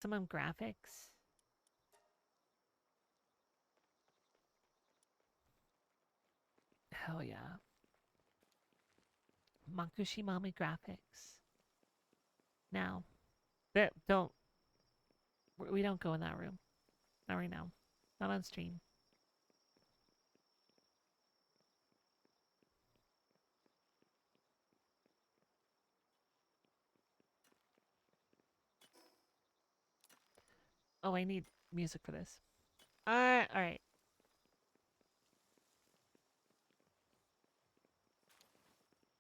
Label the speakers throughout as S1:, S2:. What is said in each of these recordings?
S1: Some graphics. Hell yeah. Makushimami graphics. Now, that don't we don't go in that room. Not right now. Not on stream. Oh, I need music for this. All right.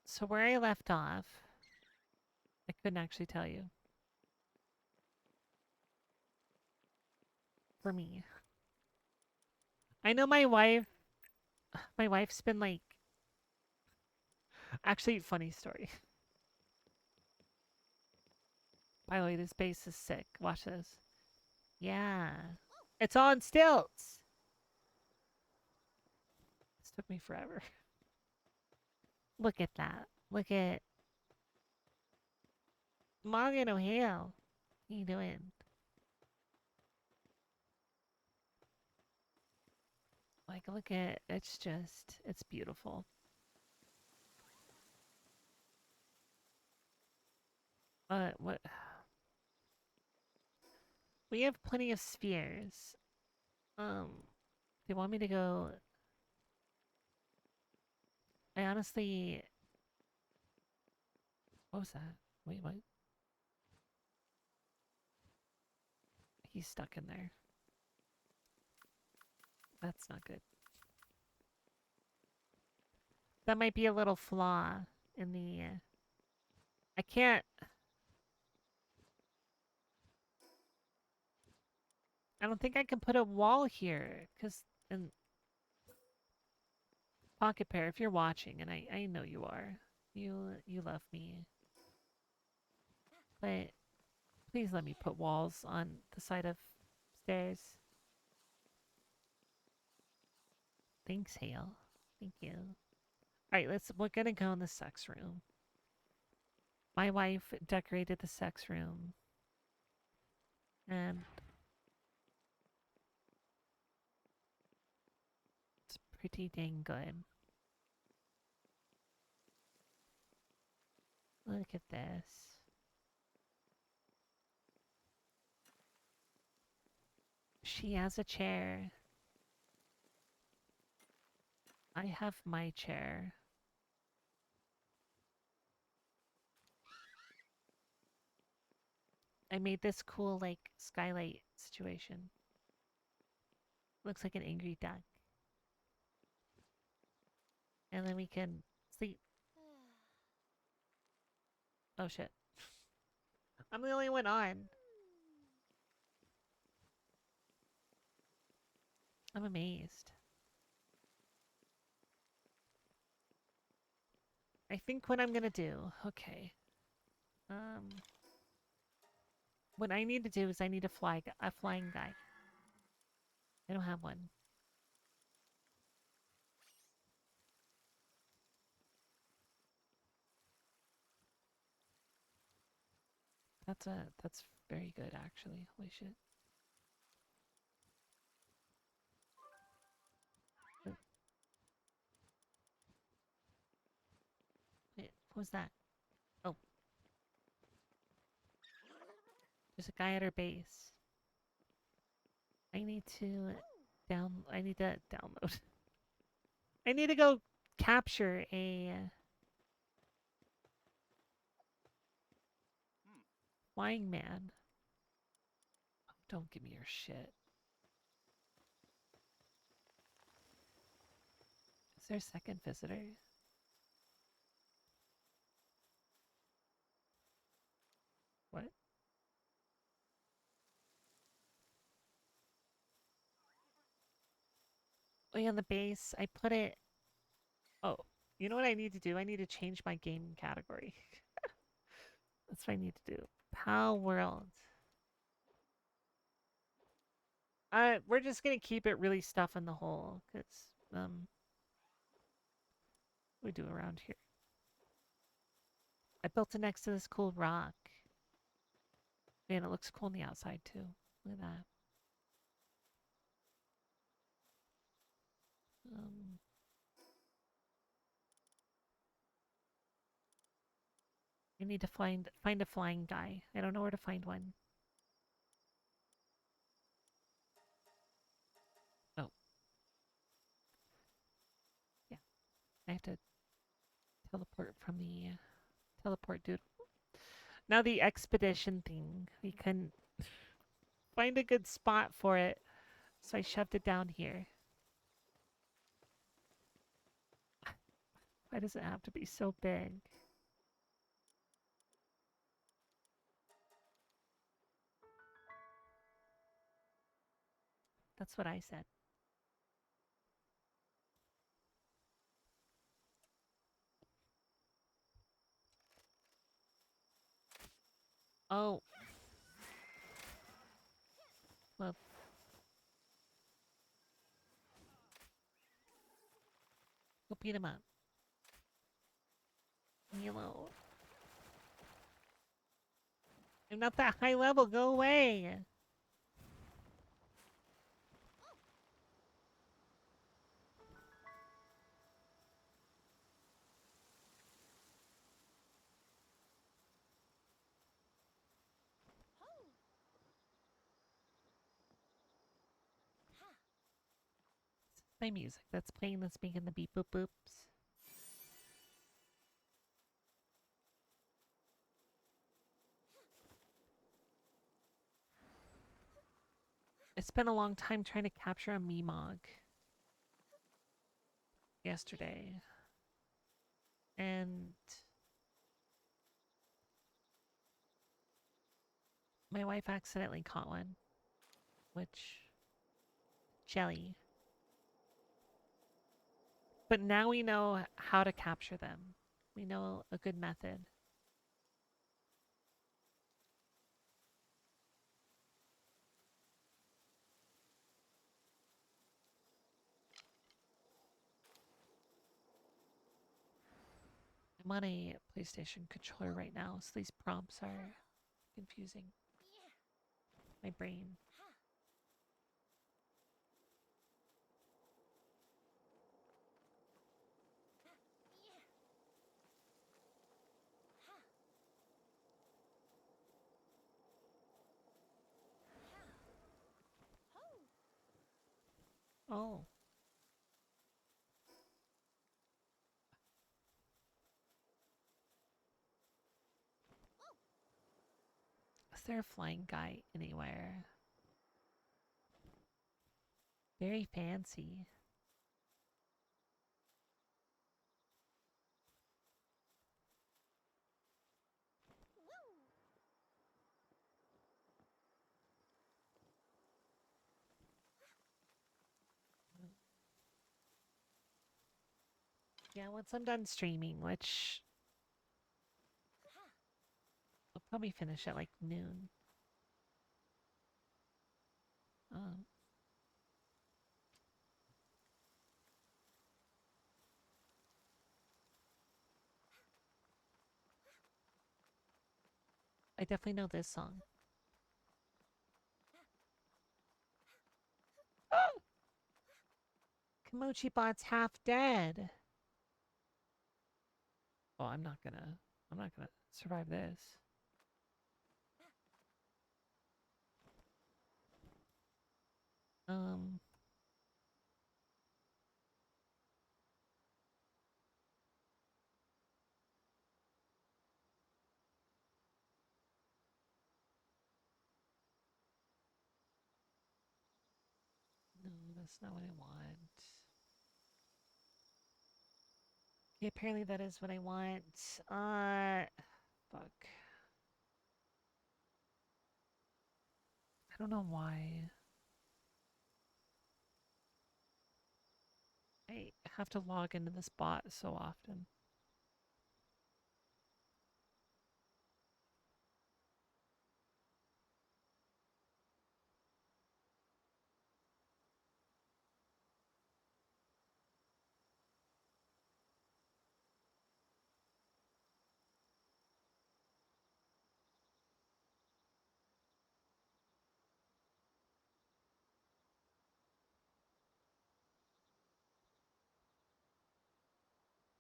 S1: So where I left off, I couldn't actually tell you. For me, I know my wife. My wife's been like, actually, funny story. By the way, this bass is sick. Watch this. Yeah, it's on stilts. This took me forever. Look at that. Look at Morgan O'Hale. What are you doing? Like, look at it's beautiful. What? We have plenty of spheres. They want me to go. I honestly, what was that? Wait, what? He's stuck in there. That's not good. That might be a little flaw in the. I can't. I don't think I can put a wall here because in Pocket Pair, if you're watching, and I know you are, you love me, but please let me put walls on the side of stairs. Thanks, Hale. Thank you. All right, we're gonna go in the sex room. My wife decorated the sex room, and it's pretty dang good. Look at this. She has a chair. I have my chair. I made this cool, like, skylight situation. Looks like an angry duck. And then we can sleep. Oh shit. I'm the only one on. I'm amazed. I think what I'm gonna do, okay. Um, what I need to do is I need a flying guy. I don't have one. That's very good actually. Holy shit. Oh, wait, what was that? Oh, there's a guy at our base. I need to I need to download. I need to go capture a flying man. Oh, don't give me your shit. Is there a second visitor? What? Oh, yeah, on the base, I put it. Oh, you know what I need to do? I need to change my game category. That's what I need to do. Palworld. We're just gonna keep it really stuff in the hole, cause we do around here. I built it next to this cool rock. Man, it looks cool on the outside too. Look at that. Um, I need to find a flying guy. I don't know where to find one. Oh, yeah. I have to teleport from the teleport dude. Now the expedition thing. We couldn't find a good spot for it, so I shoved it down here. Why does it have to be so big? That's what I said. Oh, well, go beat him up. Yellow. I'm not that high level. Go away. My music that's playing that's making the beep boop boops. I spent a long time trying to capture a Meemog yesterday. And my wife accidentally caught one. Which, jelly. But now we know how to capture them. We know a good method. I'm on a PlayStation controller right now, so these prompts are confusing. My brain. Oh. Is there a flying guy anywhere? Very fancy. Yeah, once I'm done streaming, which I'll probably finish at like noon. Um, I definitely know this song. Kimochi Bot's half dead. Oh, I'm not gonna survive this. Um, no, that's not what I want. Okay, apparently that is what I want. Fuck. I don't know why. I have to log into this bot so often.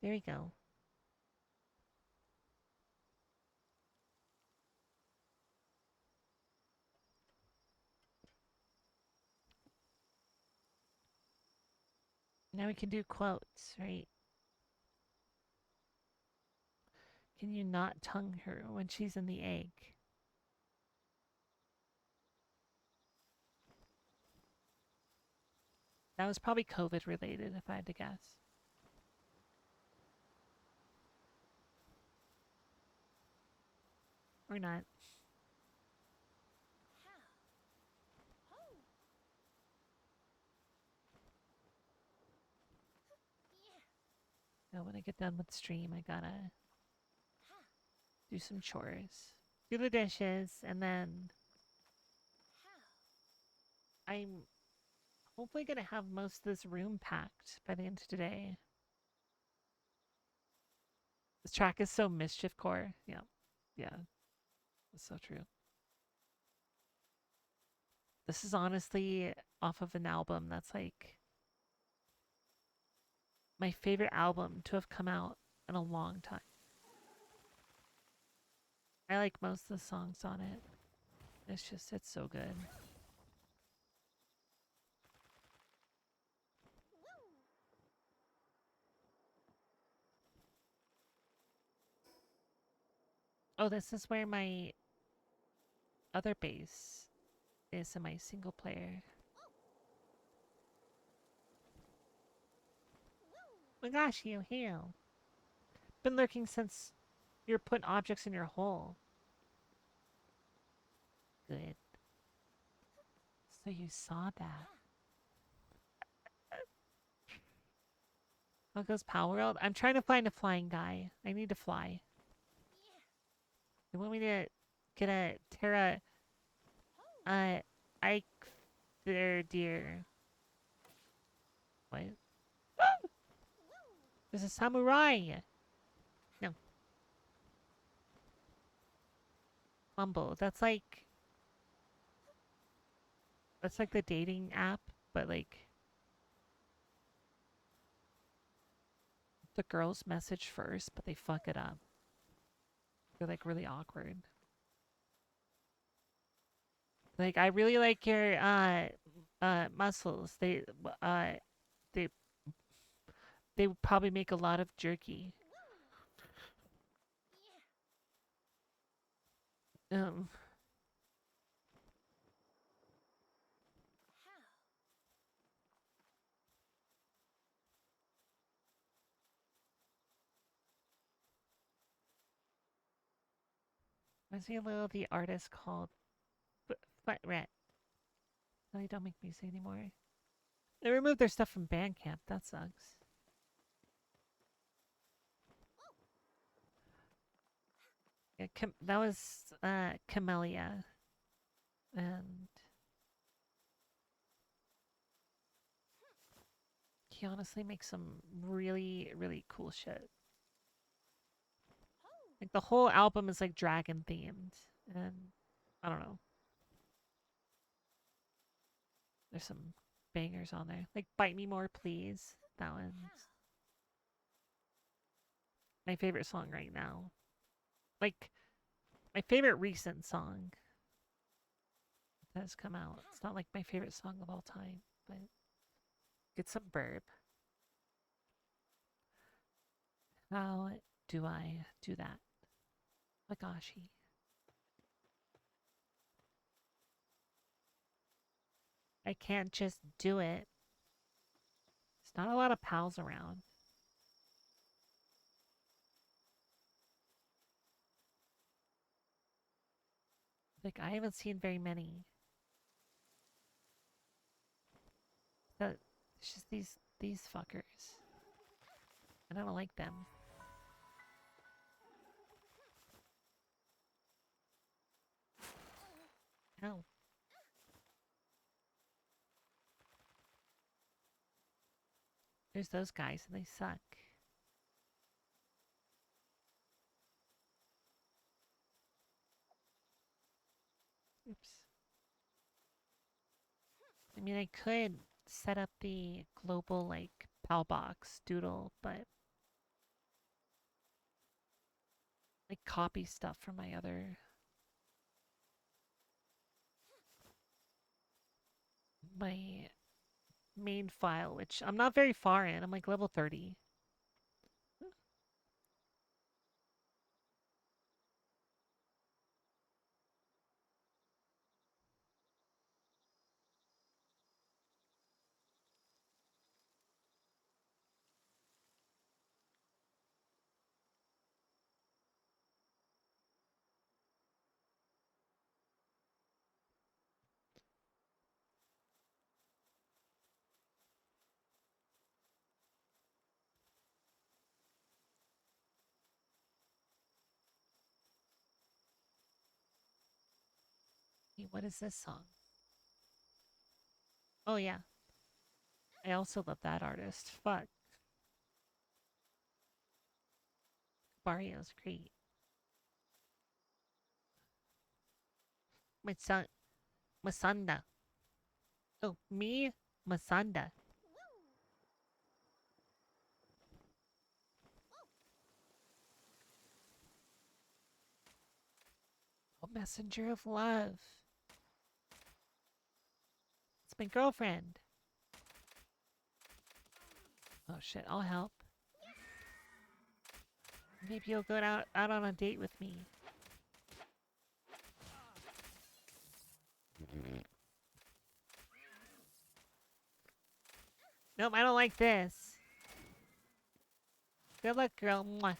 S1: There we go. Now we can do quotes, right? Can you not tongue her when she's in the egg? That was probably COVID related, if I had to guess. Or not. Now, when I get done with stream, I gotta do some chores. Do the dishes, and then I'm hopefully gonna have most of this room packed by the end of today. This track is so mischief core. Yeah. Yeah. That's so true. This is honestly off of an album that's like my favorite album to have come out in a long time. I like most of the songs on it. It's so good. Oh, this is where my other base is in my single player. My gosh, you here. Been lurking since you're putting objects in your hole. Good. So you saw that. How goes Palworld? I'm trying to find a flying guy. I need to fly. They want me to get a Terra Ike there deer. What? There's a samurai! No. Mumble. That's like the dating app, but like the girls message first, but they fuck it up. They're like really awkward. Like, I really like your muscles. They they would probably make a lot of jerky. Um Reminds me a little of the artist called Foot Rat. No, they don't make music anymore. They removed their stuff from Bandcamp. That sucks. Yeah, that was Camellia, and he honestly makes some really, really cool shit. Like the whole album is like dragon themed, and I don't know. There's some bangers on there, like "Bite Me More, Please." That one's my favorite song right now. Like my favorite recent song that has come out. It's not like my favorite song of all time, but get some burp. How do I do that? Magashi. I can't just do it. There's not a lot of pals around. Like I haven't seen very many. That it's just these fuckers. And I don't like them. No. There's those guys and they suck. Oops. I mean, I could set up the global like pal box doodle, but like copy stuff from my other my main file, which I'm not very far in. I'm like level 30. Hey, what is this song? Oh yeah, I also love that artist. Fuck, Barrio's great. My son, Masanda. Oh, me, Masanda. Oh, messenger of love. It's my girlfriend. Oh shit, I'll help. Maybe you'll go out on a date with me. Nope, I don't like this. Good luck, girl. Mwah.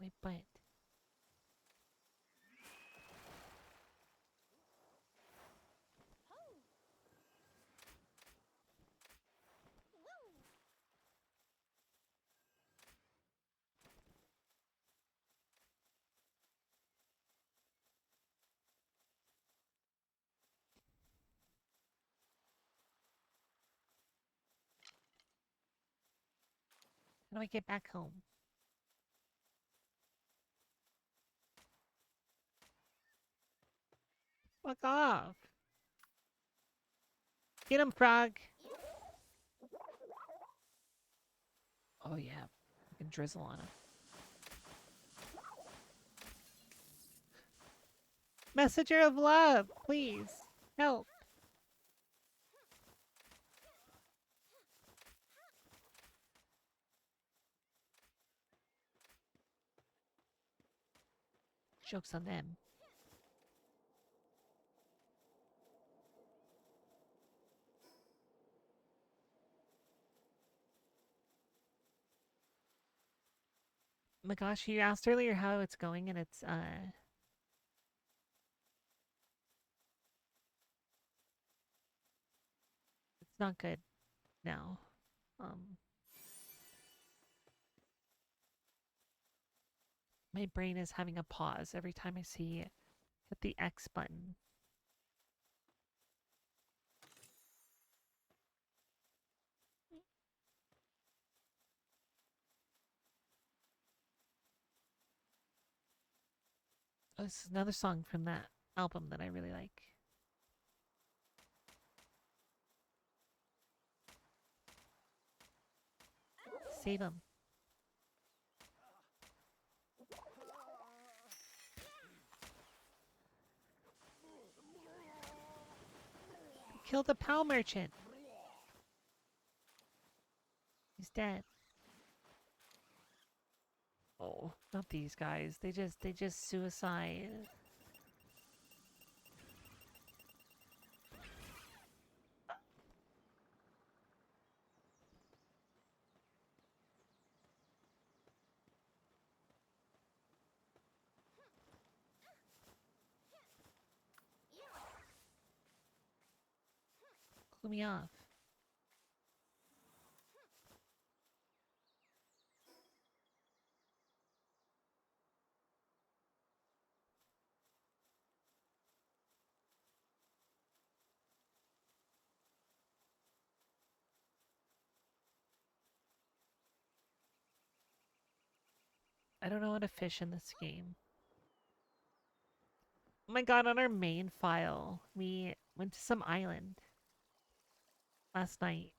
S1: My butt. How do I get back home? Fuck off. Get him, frog. Oh yeah, I can drizzle on him. Messenger of love, please help. Joke's on them. Oh my gosh, you asked earlier how it's going, and it's not good now. Um, my brain is having a pause every time I see hit the X button. Oh, this is another song from that album that I really like. Save him. Kill the Pal Merchant. He's dead. Oh, not these guys. They just suicide. Clue me off. I don't know how to fish in this game. Oh my god, on our main file, we went to some island last night,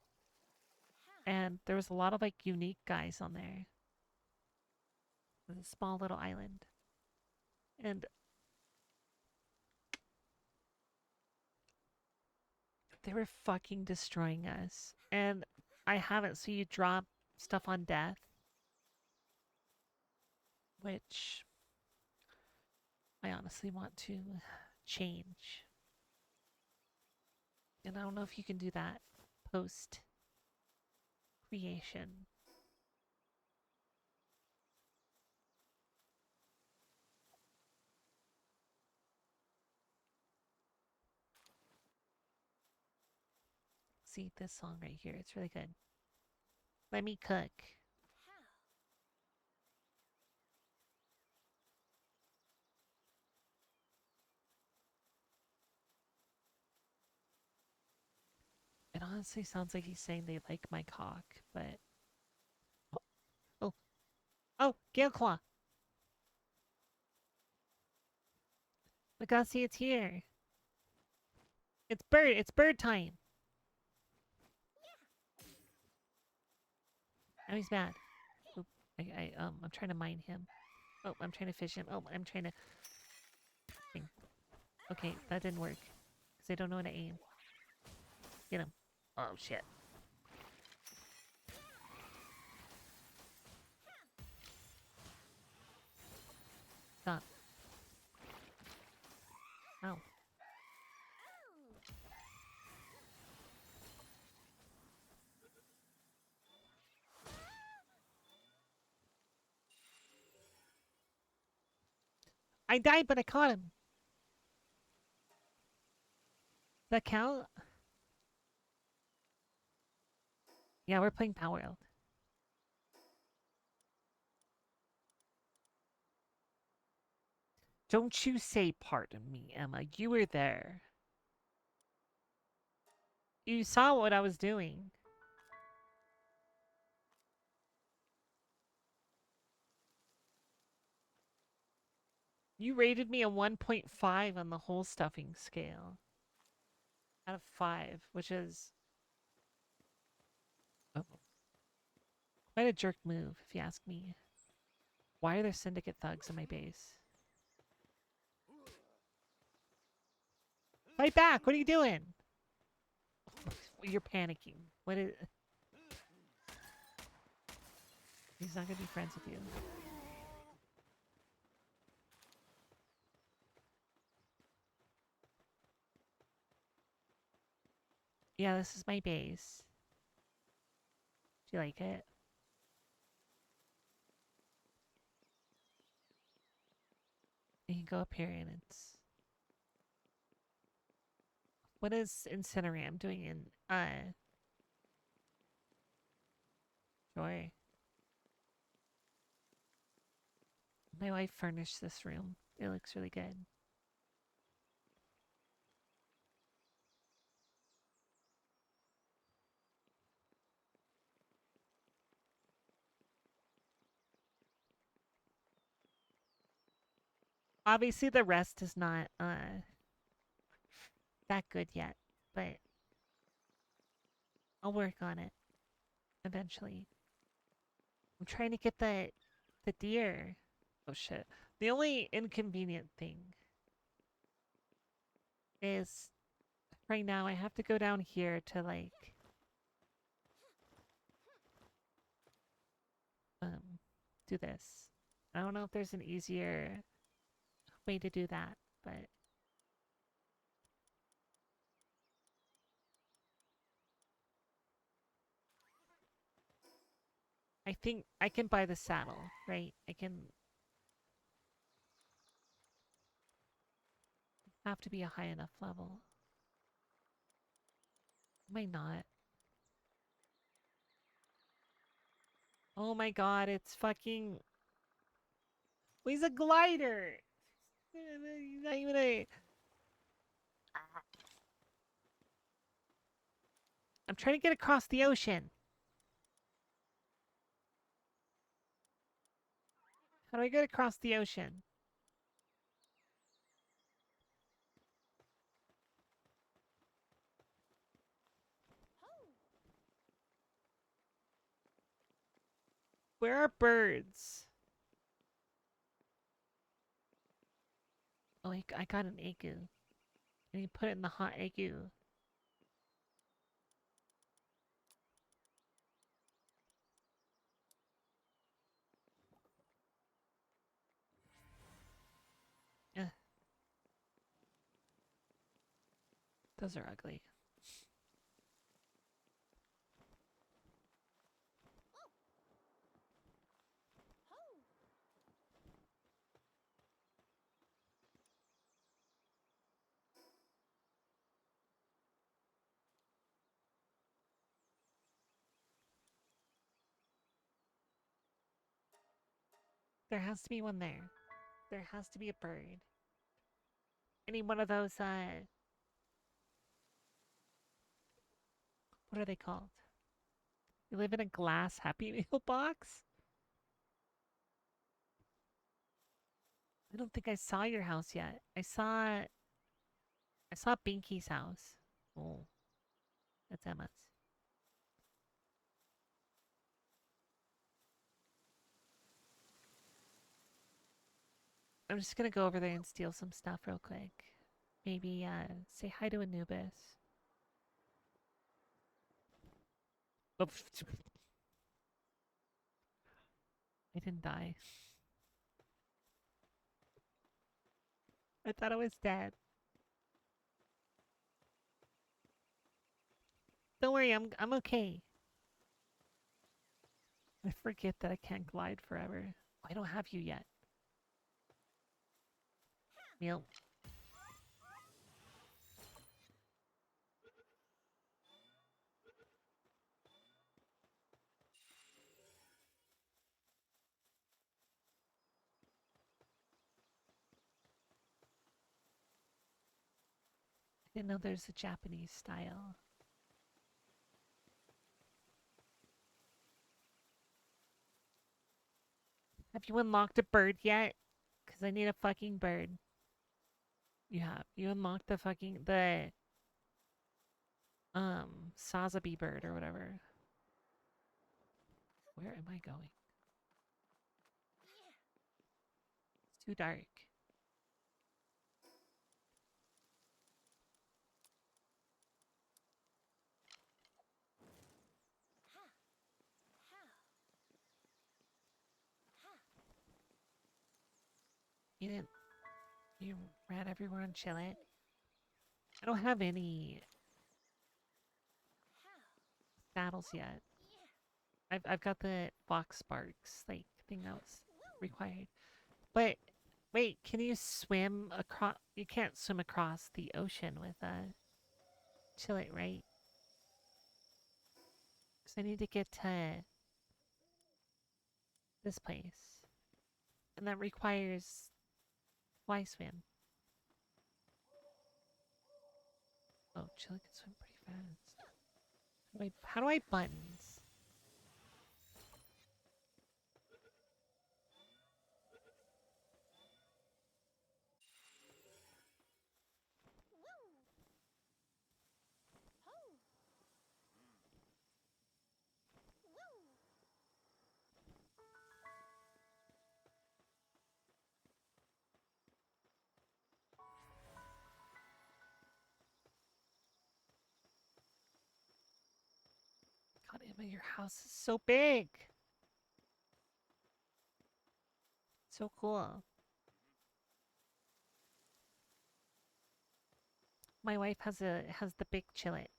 S1: and there was a lot of like unique guys on there. It was a small little island. And they were fucking destroying us. And I haven't, so you drop stuff on death, which I honestly want to change. And I don't know if you can do that post creation. See this song right here, it's really good. Let me cook. It honestly sounds like he's saying they like my cock, but oh, oh, Gale Claw. Legacy, it's here. It's bird time. Now he's mad. Oop, I'm trying to mine him. Oh, I'm trying to fish him. Oh, I'm trying to. Okay, that didn't work because I don't know how to aim. Get him. Oh shit. Stop. Ow. I died, but I caught him. Does that count? Yeah, we're playing Palworld. Don't you say pardon me, Emma. You were there. You saw what I was doing. You rated me a 1.5 on the whole stuffing scale. Out of 5, which is oh, quite a jerk move, if you ask me. Why are there syndicate thugs in my base? Fight back! What are you doing? You're panicking. What is... He's not gonna be friends with you. Yeah, this is my base. Do you like it? You can go up here and it's... What is Incineram doing in... Sure. My wife furnished this room. It looks really good. Obviously, the rest is not that good yet, but I'll work on it eventually. I'm trying to get the deer. Oh shit. The only inconvenient thing is right now I have to go down here to like do this. I don't know if there's an easier way to do that, but I think I can buy the saddle, right? I can have to be a high enough level. Am I not? Oh my god, it's fucking... Oh, he's a glider! He's not even a... I'm trying to get across the ocean. How do I get across the ocean? Where are birds? Oh, I got an igloo. And you put it in the hot igloo. Eh, those are ugly. There has to be one there. There has to be a bird. Any one of those, what are they called? You live in a glass Happy Meal box? I don't think I saw your house yet. I saw Binky's house. Oh, that's Emma's. I'm just gonna go over there and steal some stuff real quick. Maybe say hi to Anubis. Oh, I didn't die. I thought I was dead. Don't worry, I'm okay. I forget that I can't glide forever. I don't have you yet. Meal. I didn't know there's a Japanese style. Have you unlocked a bird yet? Because I need a fucking bird. You have. You unlocked the Sazabi bird or whatever. Where am I going? It's too dark. You didn't. You ran everywhere and chill it. I don't have any saddles yet. I've got the fox sparks like thing that was required. But wait, can you swim across? You can't swim across the ocean with chill it, right? Because I need to get to this place, and that requires fly swim. Oh, chill can swim pretty fast. How do I buttons? God, Emma, your house is so big. So cool. My wife has the big chillet.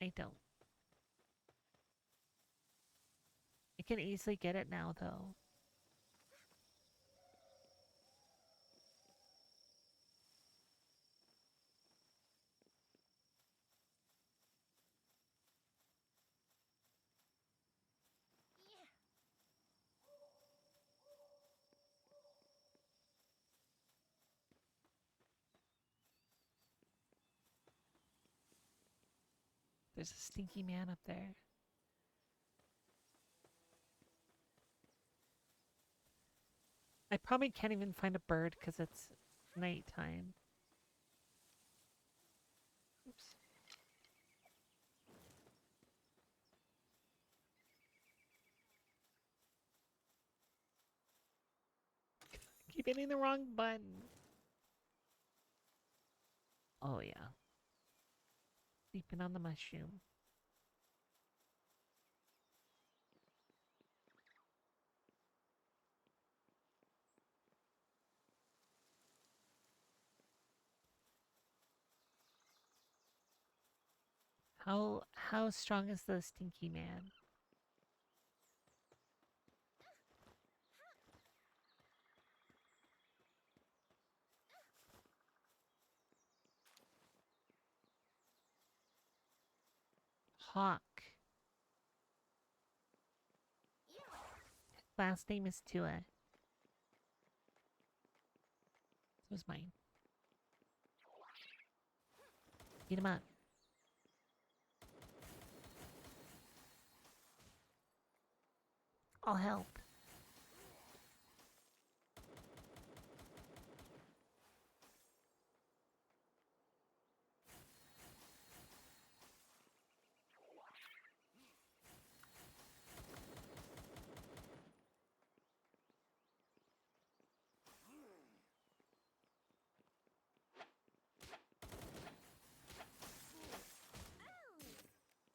S1: I don't. I can easily get it now though. There's a stinky man up there. I probably can't even find a bird because it's nighttime. Oops. Keep hitting the wrong button. Oh, yeah. Sleeping on the mushroom. How strong is the stinky man? Hawk. Last name is Tua. So is mine. Beat him up. I'll help.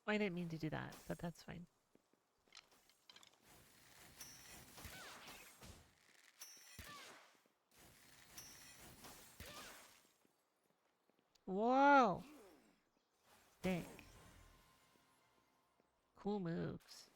S1: I didn't mean to do that, but that's fine. Whoa! Sick. Cool moves.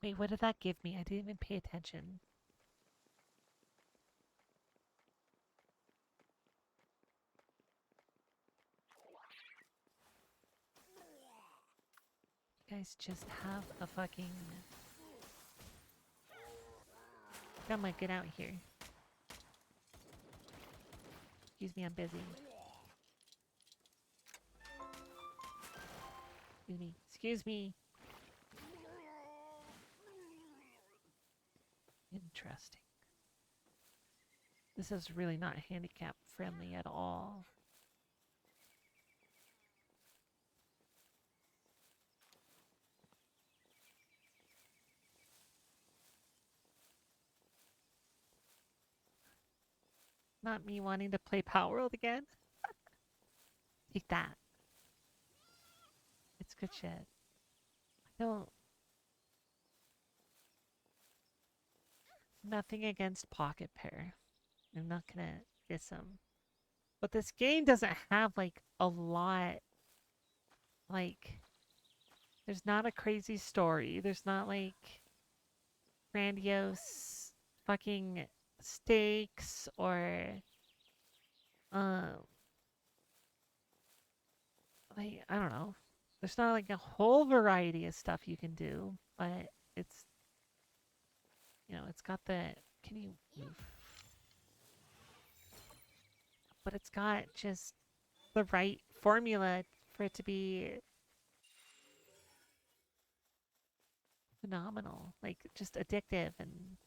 S1: Wait, what did that give me? I didn't even pay attention. You guys just have a fucking... Come on, get out here. Excuse me, I'm busy. Excuse me. Excuse me. Interesting. This is really not handicap friendly at all. Not me wanting to play Palworld again. Take that. It's good shit. I don't... Nothing against Pocket Pair. I'm not gonna diss him. But this game doesn't have, like, a lot... Like... There's not a crazy story. There's not, like... Grandiose... Fucking... Stakes or... Like, I don't know. There's not, like, a whole variety of stuff you can do. But it's... You know, it's got the... Can you move? But it's got just the right formula for it to be phenomenal. Like, just addictive and...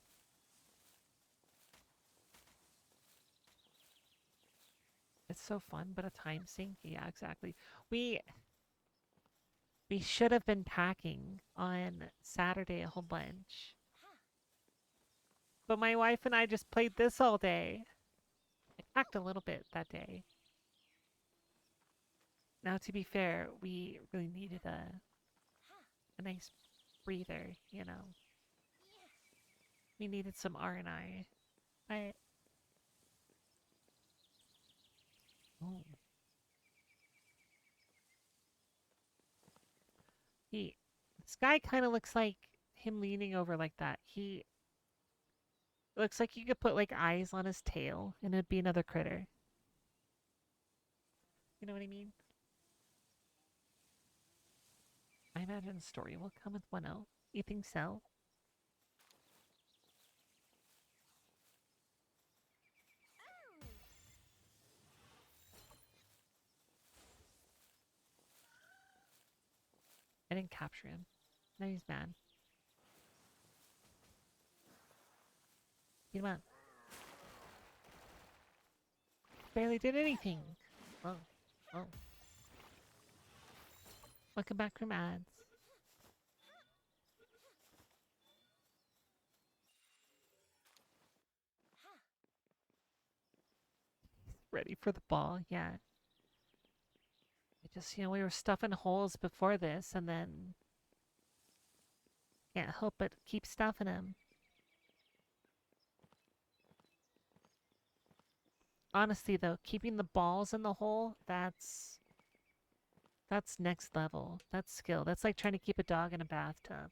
S1: It's so fun, but a time sink. Yeah, exactly. We should have been packing on Saturday a whole bunch. But my wife and I just played this all day. I packed a little bit that day. Now, to be fair, we really needed a nice breather, you know. We needed some R&I. I... Oh. This guy kind of looks like him leaning over like that. He looks like you could put like eyes on his tail and it'd be another critter. You know what I mean? I imagine the story will come with 1-0. You think so? I didn't capture him. Now he's mad. Beat him up. Barely did anything. Oh. Oh. Welcome back from ads. Ready for the ball, yeah. It just, we were stuffing holes before this, and then can't help but keep stuffing them. Honestly, though, keeping the balls in the hole, that's next level. That's skill. That's like trying to keep a dog in a bathtub.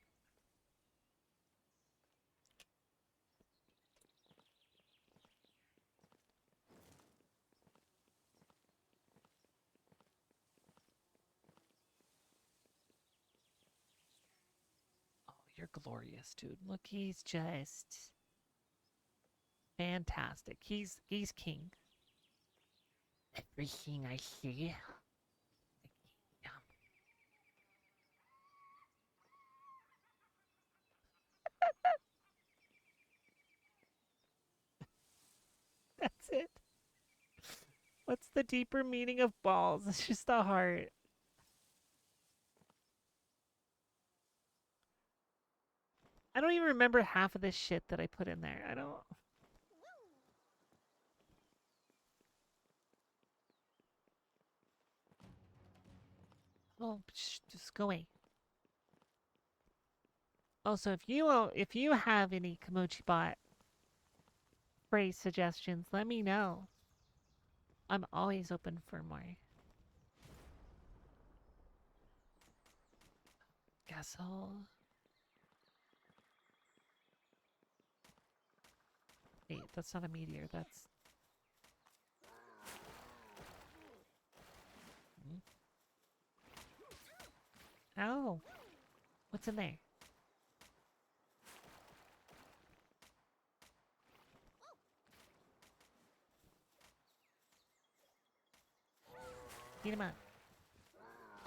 S1: Oh, you're glorious, dude. Look, he's just fantastic. He's king. Everything I see. Yeah. That's it. What's the deeper meaning of balls? It's just a heart. I don't even remember half of this shit that I put in there. I don't. Oh, just go away. Also, if you have any Komochi bot phrase suggestions, let me know. I'm always open for more. Guess I'll. Wait, that's not a meteor. That's. Hmm? Oh, what's in there? Beat him up.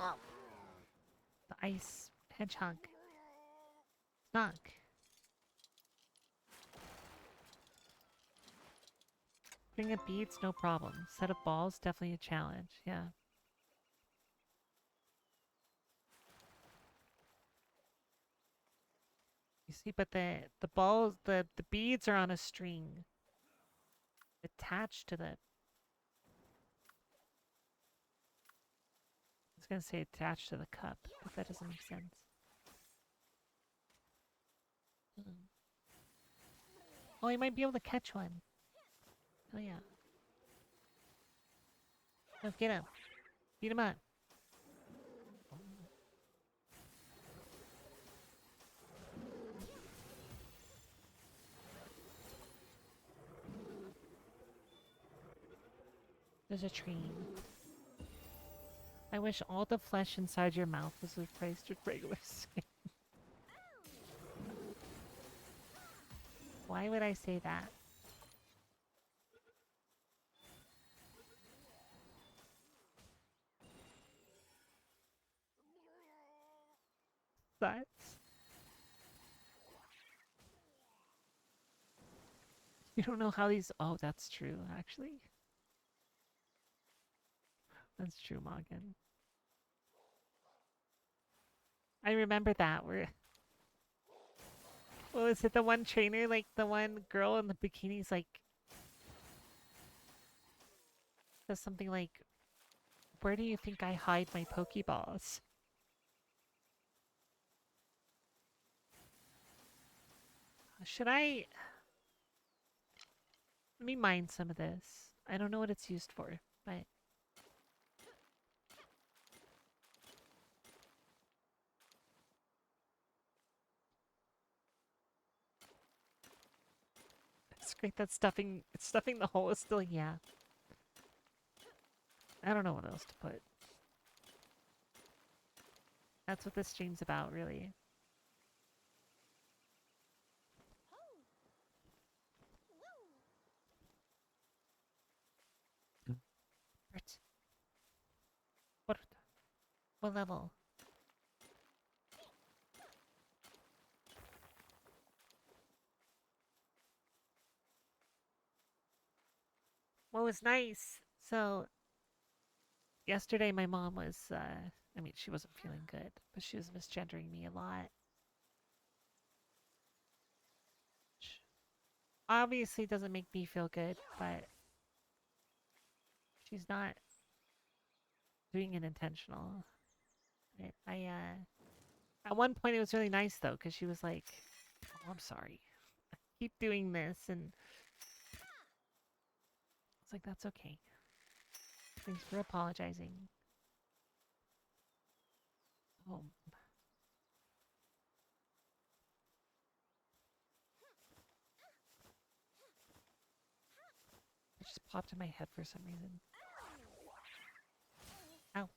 S1: Oh. The ice hedgehog. Knock. Bring up beads, no problem. Set of balls, definitely a challenge. Yeah. You see, but the balls, the beads are on a string attached to the. I was gonna say attached to the cup, but that doesn't make sense. Hmm. Oh, you might be able to catch one. Oh yeah. No, get him. Beat him up. There's a train. I wish all the flesh inside your mouth was replaced with regular skin. Why would I say that? That's... You don't know how these... Oh, that's true, actually. That's true, Morgan. I remember that. What was it? The one trainer, like the one girl in the bikini's like... Says something like, where do you think I hide my Pokeballs? Should I... Let me mine some of this. I don't know what it's used for, but... It's great that stuffing the hole is still... Yeah. I don't know what else to put. That's what this stream's about, really. Bert. What? What level? What was nice? So, Yesterday, my mom was, I mean, she wasn't feeling good, but she was misgendering me a lot. Which obviously doesn't make me feel good, but she's not doing it intentional. At one point, it was really nice though, because she was like, "Oh, I'm sorry. Keep doing this," and it's like, "That's okay. Thanks for apologizing." Oh, it just popped in my head for some reason. Ow.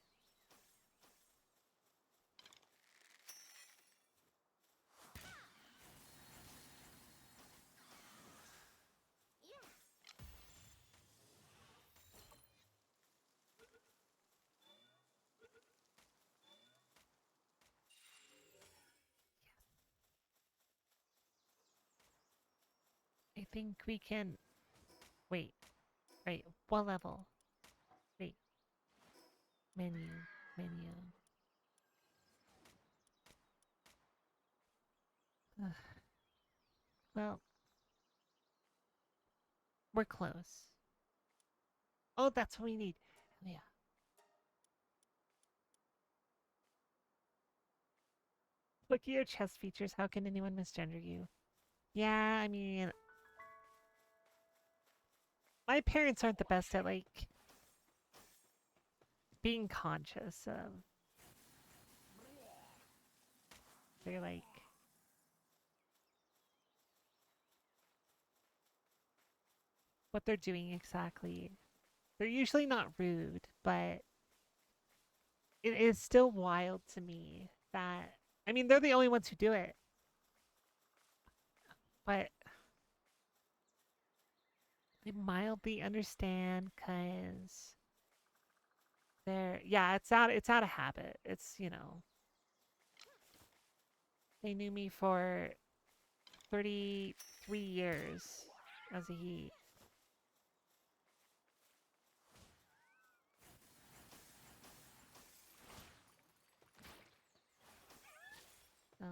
S1: I think we can. Wait. Right. What level? Wait. Menu. Menu. Ugh. Well, we're close. Oh, that's what we need. Oh, yeah. Look at your chest features. How can anyone misgender you? Yeah, I mean, my parents aren't the best at like being conscious of. They're like what they're doing exactly. They're usually not rude, but it is still wild to me that I mean they're the only ones who do it, but they mildly understand because they're yeah it's out of habit. It's they knew me for 33 years as a he. So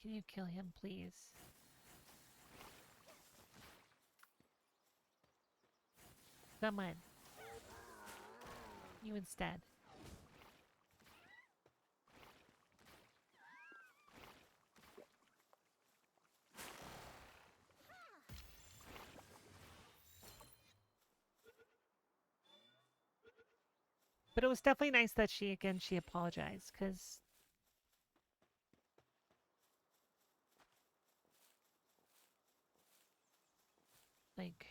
S1: can you kill him, please? Someone, you instead. But it was definitely nice that she apologized because like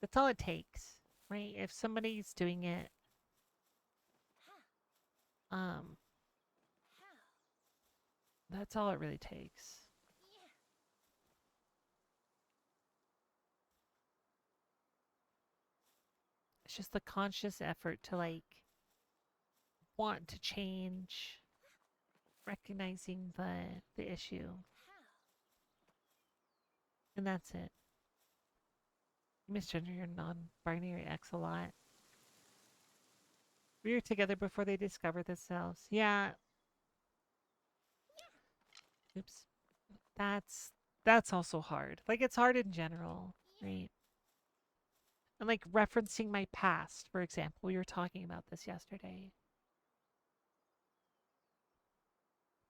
S1: that's all it takes, right? If somebody's doing it, um, that's all it really takes. It's just the conscious effort to like want to change, recognizing the issue, and that's it. You misgender your non-binary ex a lot. We were together before they discovered themselves. Yeah. Oops. That's that's also hard. Like it's hard in general, right? And like referencing my past, for example, we were talking about this yesterday.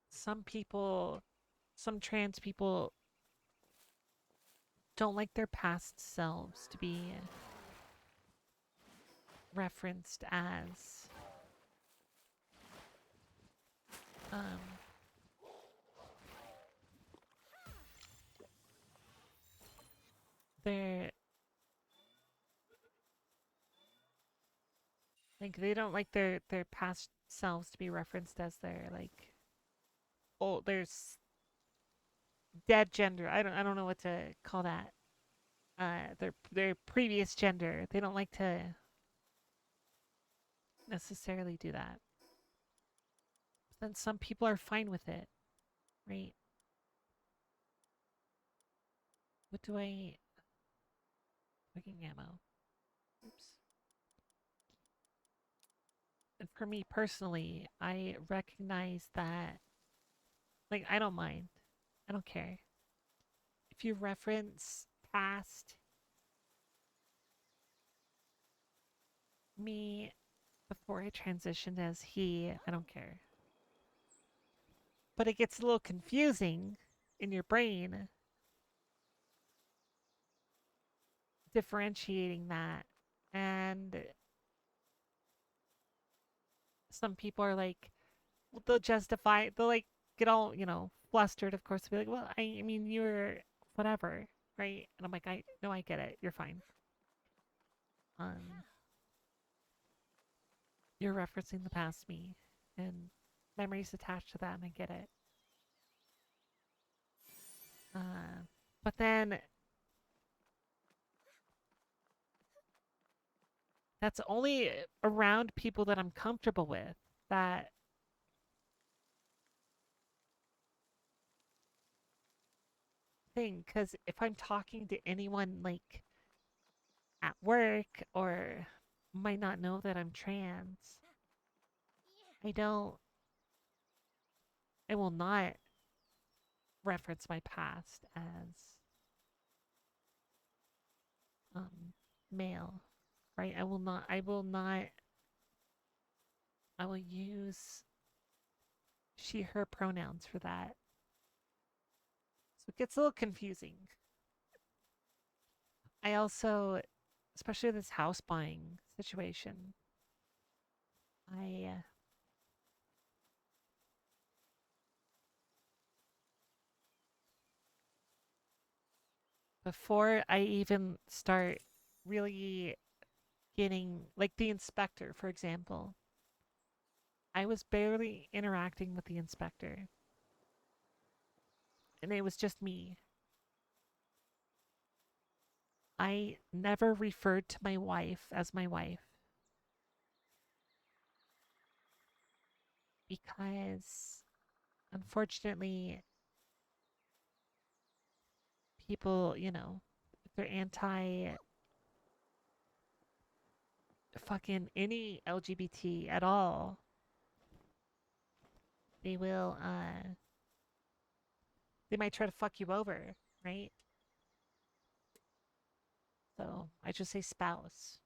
S1: Some people, some trans people don't like their past selves to be referenced as um they're like they don't like their past selves to be referenced as their like oh there's dead gender. I don't know what to call that. Their previous gender. They don't like to necessarily do that. Then some people are fine with it, right? What do I. Fucking ammo. Oops. And for me personally, I recognize that, like, I don't mind. I don't care. If you reference past me before I transitioned as he, I don't care. But it gets a little confusing in your brain differentiating that. And some people are like, well, they'll justify, they'll like get all, flustered, of course, be like, well, I mean, you're whatever, right? And I'm like, I no, I get it. You're fine. Um, you're referencing the past me and memories attached to that, and I get it. But then that's only around people that I'm comfortable with. That thing, because if I'm talking to anyone like at work or might not know that I'm trans, I don't, I will not reference my past as um, male, right? I will use she, her pronouns for that. So it gets a little confusing. I also, especially this house buying situation, I, before I even start really getting, like the inspector, for example, I was barely interacting with the inspector, and it was just me. I never referred to my wife as my wife because, unfortunately, people, if they're anti fucking any LGBT at all, they will, they might try to fuck you over, right? So I just say spouse.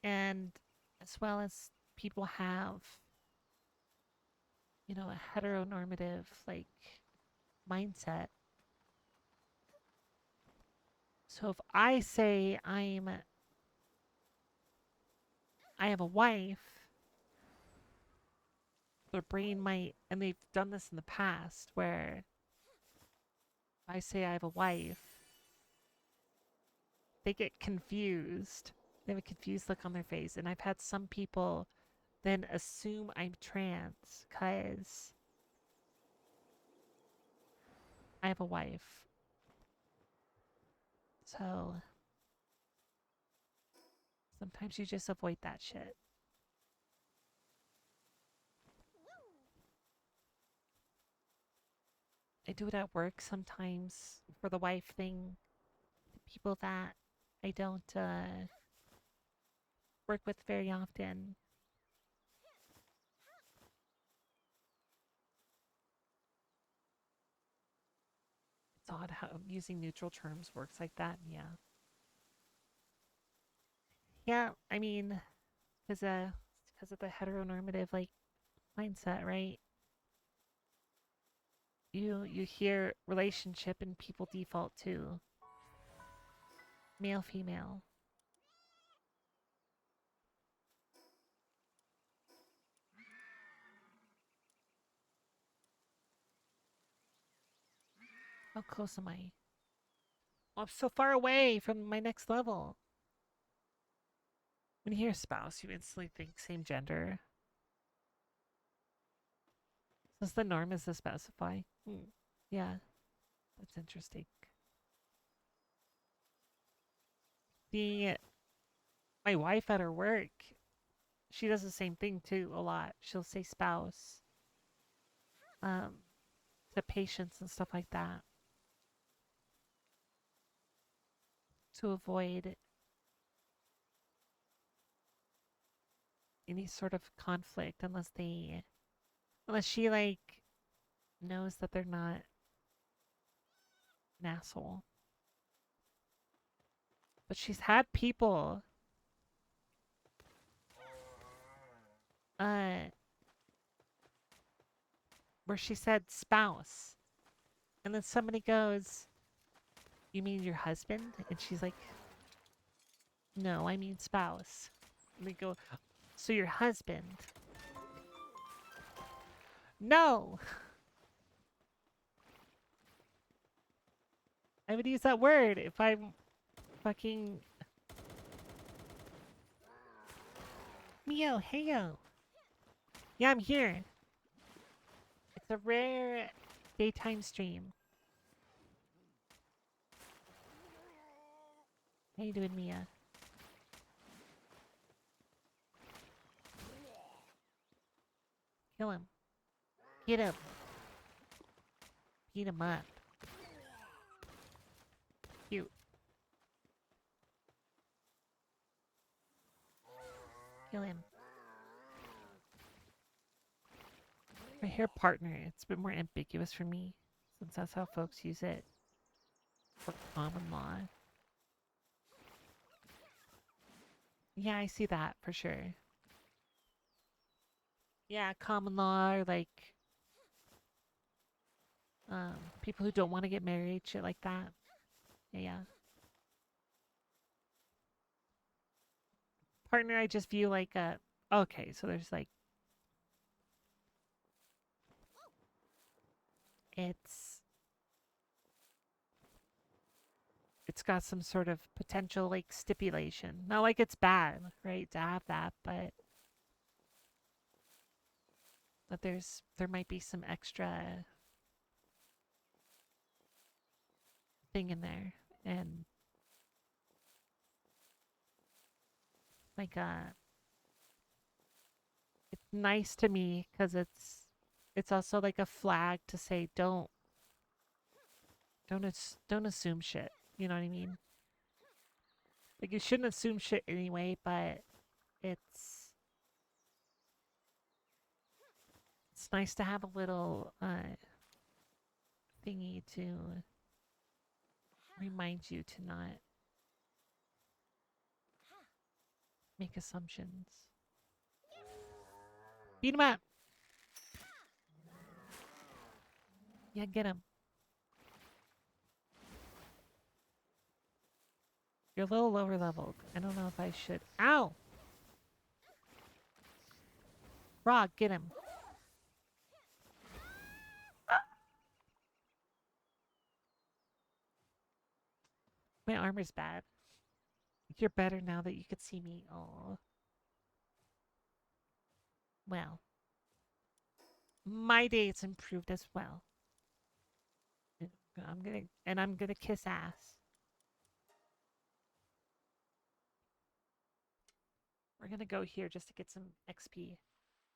S1: And as well as people have, a heteronormative, like, mindset. So if I say I have a wife, their brain might, and they've done this in the past, where I say I have a wife, they get confused. They have a confused look on their face. And I've had some people then assume I'm trans because I have a wife. So sometimes you just avoid that shit. I do it at work sometimes for the wife thing. The people that I don't work with very often. It's odd how using neutral terms works like that. Yeah. Yeah, I mean, because of the heteronormative like mindset, right? You hear relationship and people default to male female. How close am I? Oh, I'm so far away from my next level. When you hear spouse, you instantly think same gender. Does the norm is to specify? Hmm. Yeah, that's interesting. The My wife at her work, she does the same thing too a lot. She'll say spouse, um, to patients and stuff like that to avoid any sort of conflict unless she like knows that they're not an asshole. But she's had people uh where she said spouse and then somebody goes, "You mean your husband?" And she's like, "No, I mean spouse." And they go, "So your husband?" No, I would use that word if I'm fucking Mio, heyo. Yeah, I'm here. It's a rare daytime stream. How you doing, Mia? Kill him. Get him. Beat him up. Cute. Kill him. My hair partner, it's a bit more ambiguous for me, since that's how folks use it for common law. Yeah, I see that for sure. Yeah, common law or like people who don't want to get married, shit like that. Yeah, yeah. Partner, I just view like a okay, so there's like it's it's got some sort of potential like stipulation. Not like it's bad, right, to have that, but that there might be some extra thing in there. And like it's nice to me because it's also like a flag to say don't assume shit. You know what I mean? Like you shouldn't assume shit anyway, but it's it's nice to have a little thingy to remind you to not make assumptions. Beat him up. Yeah, get him. You're a little lower leveled. I don't know if I should. Ow! Frog, get him. My armor's bad. You're better now that you could see me. Oh, well. My day's improved as well. I'm gonna kiss ass. We're gonna go here just to get some XP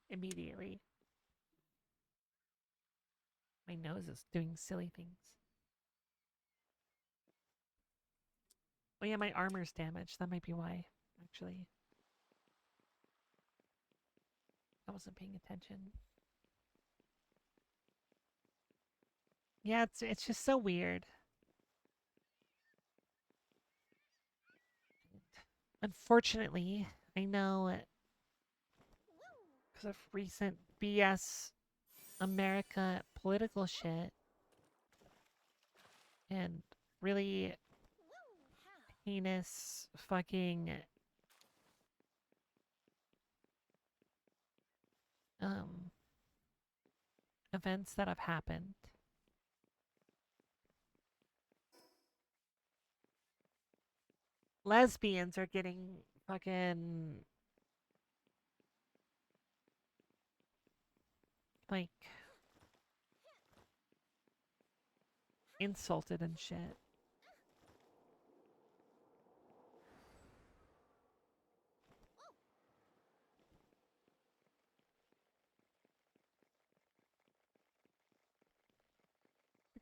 S1: immediately. My nose is doing silly things. Oh yeah, my armor's damaged. That might be why, actually. I wasn't paying attention. Yeah, it's just so weird. Unfortunately, I know because of recent BS America political shit and really heinous fucking um events that have happened. Lesbians are getting fucking like insulted and shit.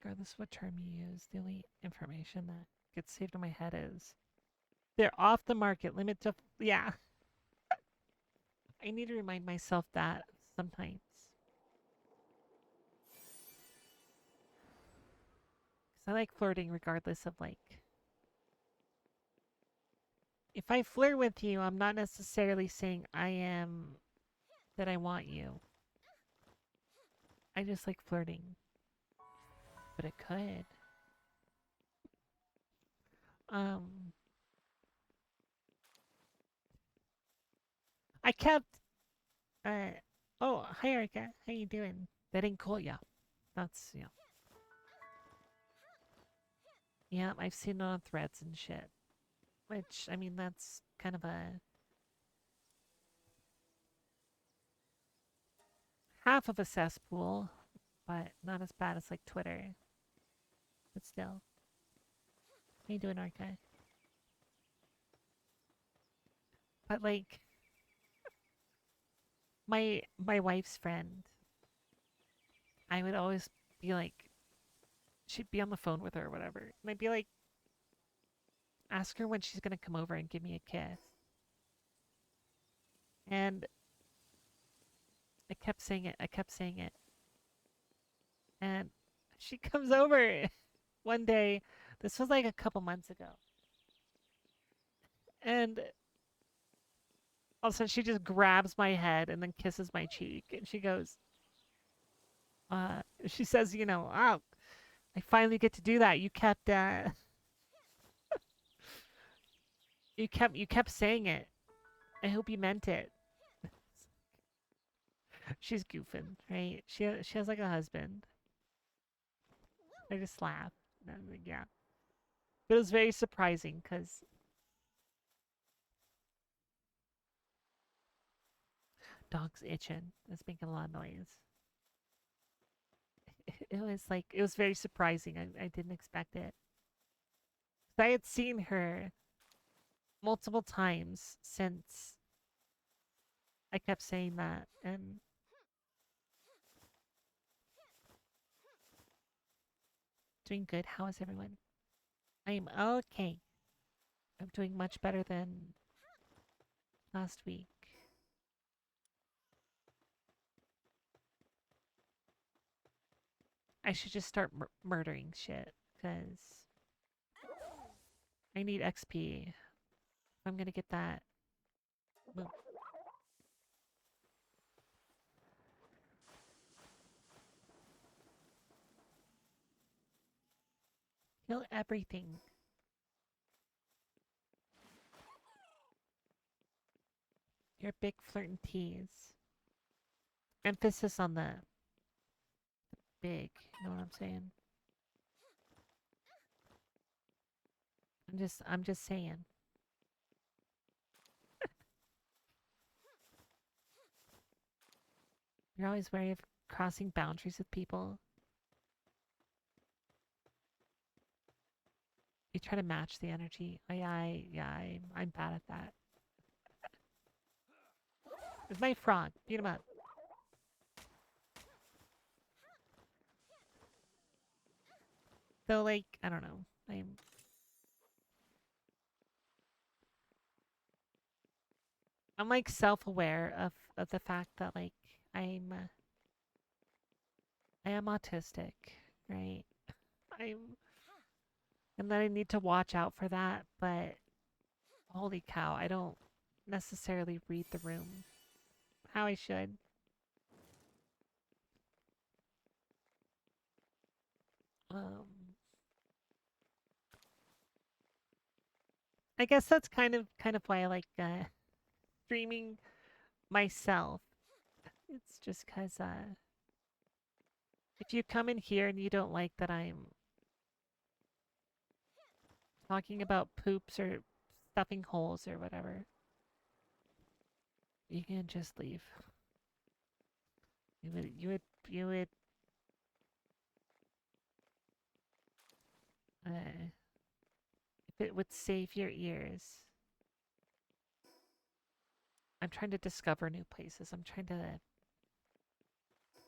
S1: Regardless of what term you use, the only information that gets saved in my head is they're off the market. Limit to yeah. I need to remind myself that sometimes. Because I like flirting regardless of like. If I flirt with you, I'm not necessarily saying I am that I want you. I just like flirting. But it could. Um I kept uh oh, hi Erica. How you doing? That ain't cool, yeah. That's yeah. Yeah, I've seen it on threads and shit. Which I mean that's kind of a half of a cesspool, but not as bad as like Twitter. But still. How you doing, Arca? But like my wife's friend, I would always be like she'd be on the phone with her or whatever. And I'd be like ask her when she's gonna come over and give me a kiss. And I kept saying it, I kept saying it. And she comes over one day. This was like a couple months ago. And all of a sudden she just grabs my head and then kisses my cheek. And she goes, she says, you know, oh, I finally get to do that. You kept saying it. I hope you meant it. She's goofing, right? She has like a husband. I just laugh. And I'm like, yeah. But it was very surprising because dog's itching. It's making a lot of noise. It was very surprising. I didn't expect it. I had seen her multiple times since I kept saying that, and doing good. How is everyone? I'm okay. I'm doing much better than last week. I should just start murdering shit because I need XP. I'm gonna get that. Well, kill everything. You're a big flirt and tease. Emphasis on the big. You know what I'm saying? I'm just saying. You're always wary of crossing boundaries with people. You try to match the energy. I'm bad at that. It's my frog. Beat him up. So like, I don't know. I'm like self-aware of the fact that like I am autistic, right? I'm and that I need to watch out for that, but holy cow, I don't necessarily read the room how I should. Um I guess that's kind of why I like streaming myself. It's just cuz if you come in here and you don't like that I'm talking about poops or stuffing holes or whatever, you can just leave. You would if it would save your ears. I'm trying to discover new places. I'm trying to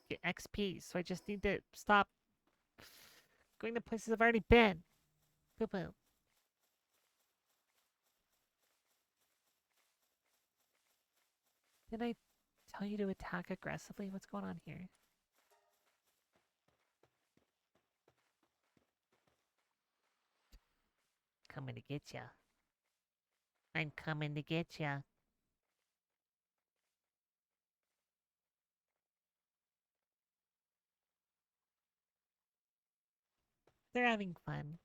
S1: get XP, so I just need to stop going to places I've already been. Boo boo. Did I tell you to attack aggressively? What's going on here? Coming to get ya. I'm coming to get ya. They're having fun.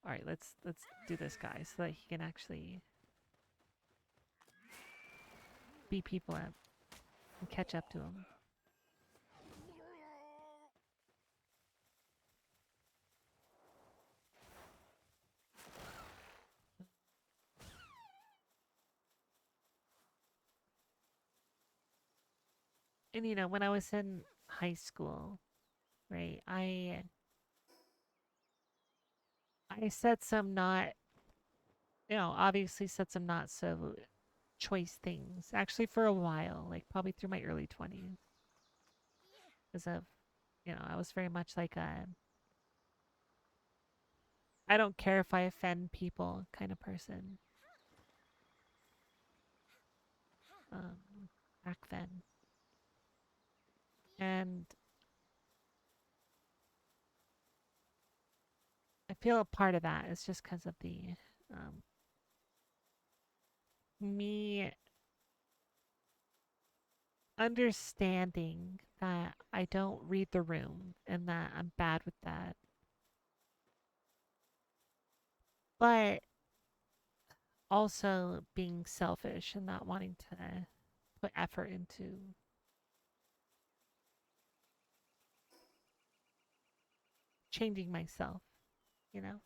S1: All right, let's do this guy so that he can actually beat people up and catch up to him. And you know, when I was in high school, right, I said some not, obviously said some not so choice things. Actually, for a while, like probably through my early 20s, because of, I was very much like a I don't care if I offend people kind of person. Um, Back then, and I feel a part of that is just because of the um, me understanding that I don't read the room and that I'm bad with that. But also being selfish and not wanting to put effort into changing myself, you know?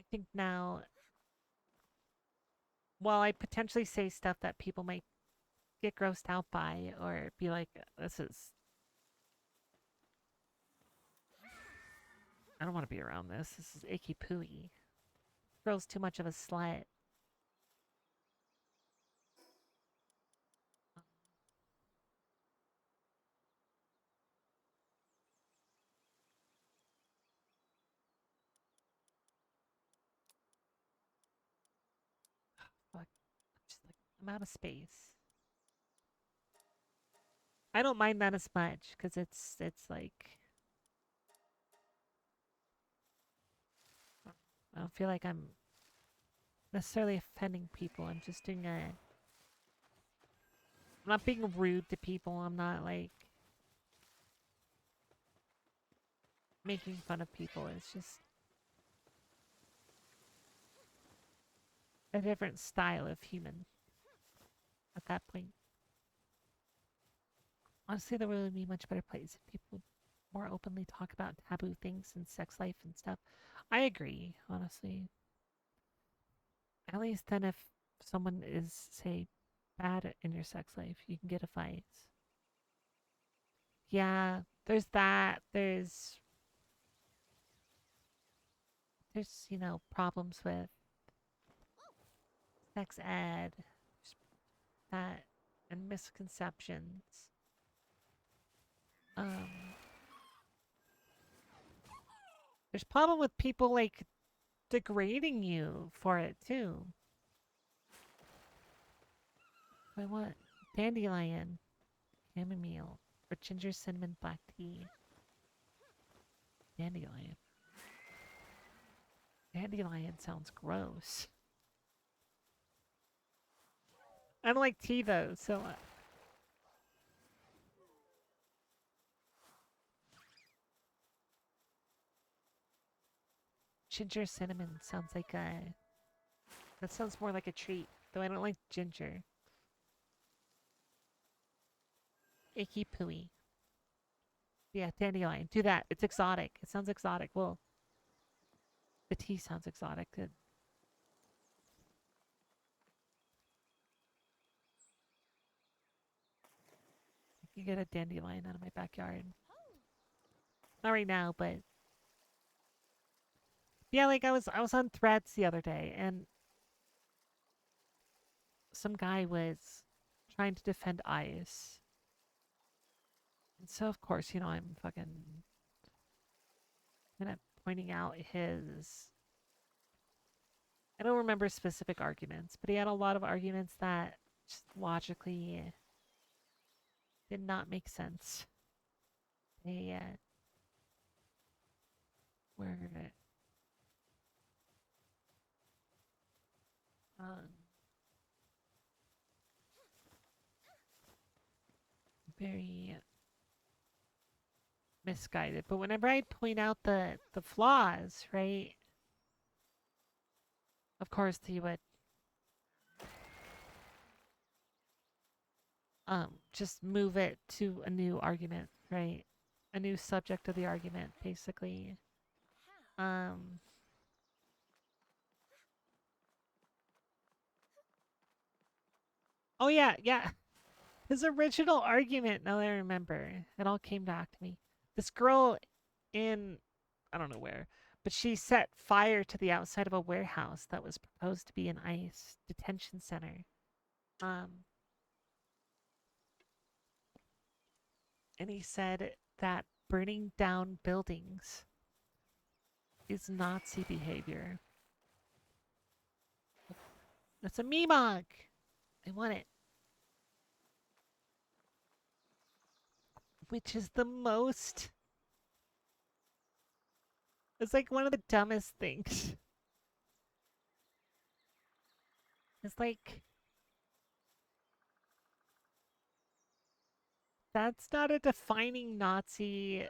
S1: I think now, while I potentially say stuff that people might get grossed out by or be like, this is, I don't want to be around this. This is icky pooey. Girl's too much of a slut. Fuck. Just like, I'm out of space. I don't mind that as much because it's like I don't feel like I'm necessarily offending people. I'm just doing a. I'm not being rude to people. I'm not like making fun of people. It's just a different style of human at that point. Honestly, there would be much better place if people would more openly talk about taboo things and sex life and stuff. I agree, honestly. At least then if someone is, say, bad in your sex life, you can get a fight. Yeah, there's that. There's problems with sex ed, that and misconceptions. Um, there's problem with people like degrading you for it too. I want dandelion, chamomile, or ginger cinnamon black tea. Dandelion. Dandelion sounds gross. I don't like tea though, so ginger cinnamon sounds like a. That sounds more like a treat, though I don't like ginger. Icky pooey. Yeah, dandelion. Do that. It's exotic. It sounds exotic. Well, the tea sounds exotic. It, could get a dandelion out of my backyard. Not right now, but yeah, like I was on Threads the other day, and some guy was trying to defend ice. And so of course, I'm fucking kind of pointing out his, I don't remember specific arguments, but he had a lot of arguments that just logically did not make sense. They were um, very misguided. But whenever I point out the flaws, right? Of course, he would just move it to a new argument, right? A new subject of the argument, basically. Um, oh yeah, yeah. His original argument, now that I remember, it all came back to me. This girl in, I don't know where, but she set fire to the outside of a warehouse that was proposed to be an ICE detention center. Um, and he said that burning down buildings is Nazi behavior. That's a Memog. I want it. Which is the most. It's like one of the dumbest things. It's like, that's not a defining Nazi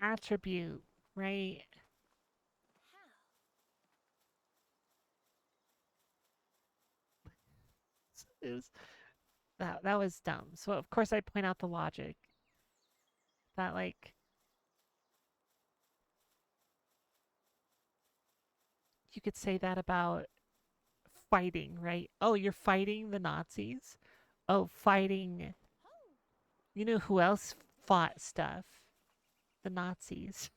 S1: attribute, right? It was, that was dumb. So of course I point out the logic that like you could say that about fighting, right? Oh, you're fighting the Nazis? Oh, fighting. You know who else fought stuff? The Nazis.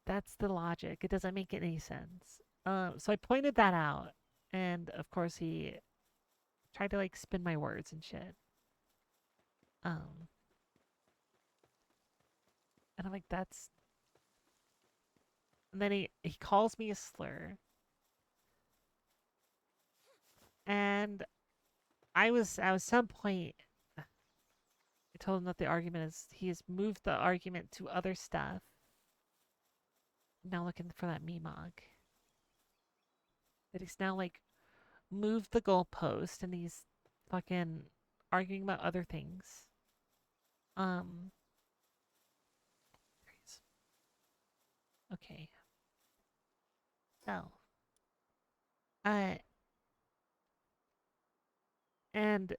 S1: That's the logic. It doesn't make any sense. So I pointed that out, and of course he tried to like spin my words and shit. Um, and I'm like, that's. And then he calls me a slur, and I was some point. I told him that the argument is he has moved the argument to other stuff. Now looking for that memog. That he's now like moved the goalpost and he's fucking arguing about other things. Um, okay. So, uh, and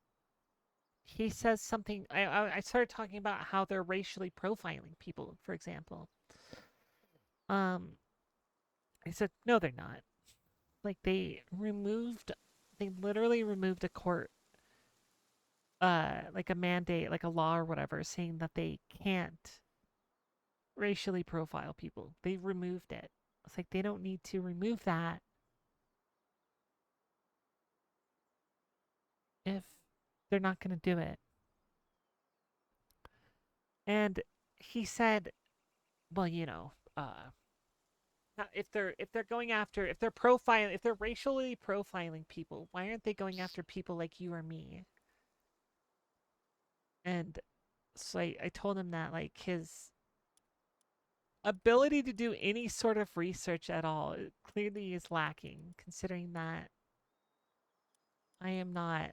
S1: he says something. I started talking about how they're racially profiling people, for example. Um, I said no, they're not. Like they literally removed a court, like a mandate, like a law or whatever, saying that they can't racially profile people. They removed it. It's like they don't need to remove that if they're not going to do it. And he said, well, if they're going after if they're profiling if they're racially profiling people, why aren't they going after people like you or me? And so I told him that like his ability to do any sort of research at all clearly is lacking, considering that I am not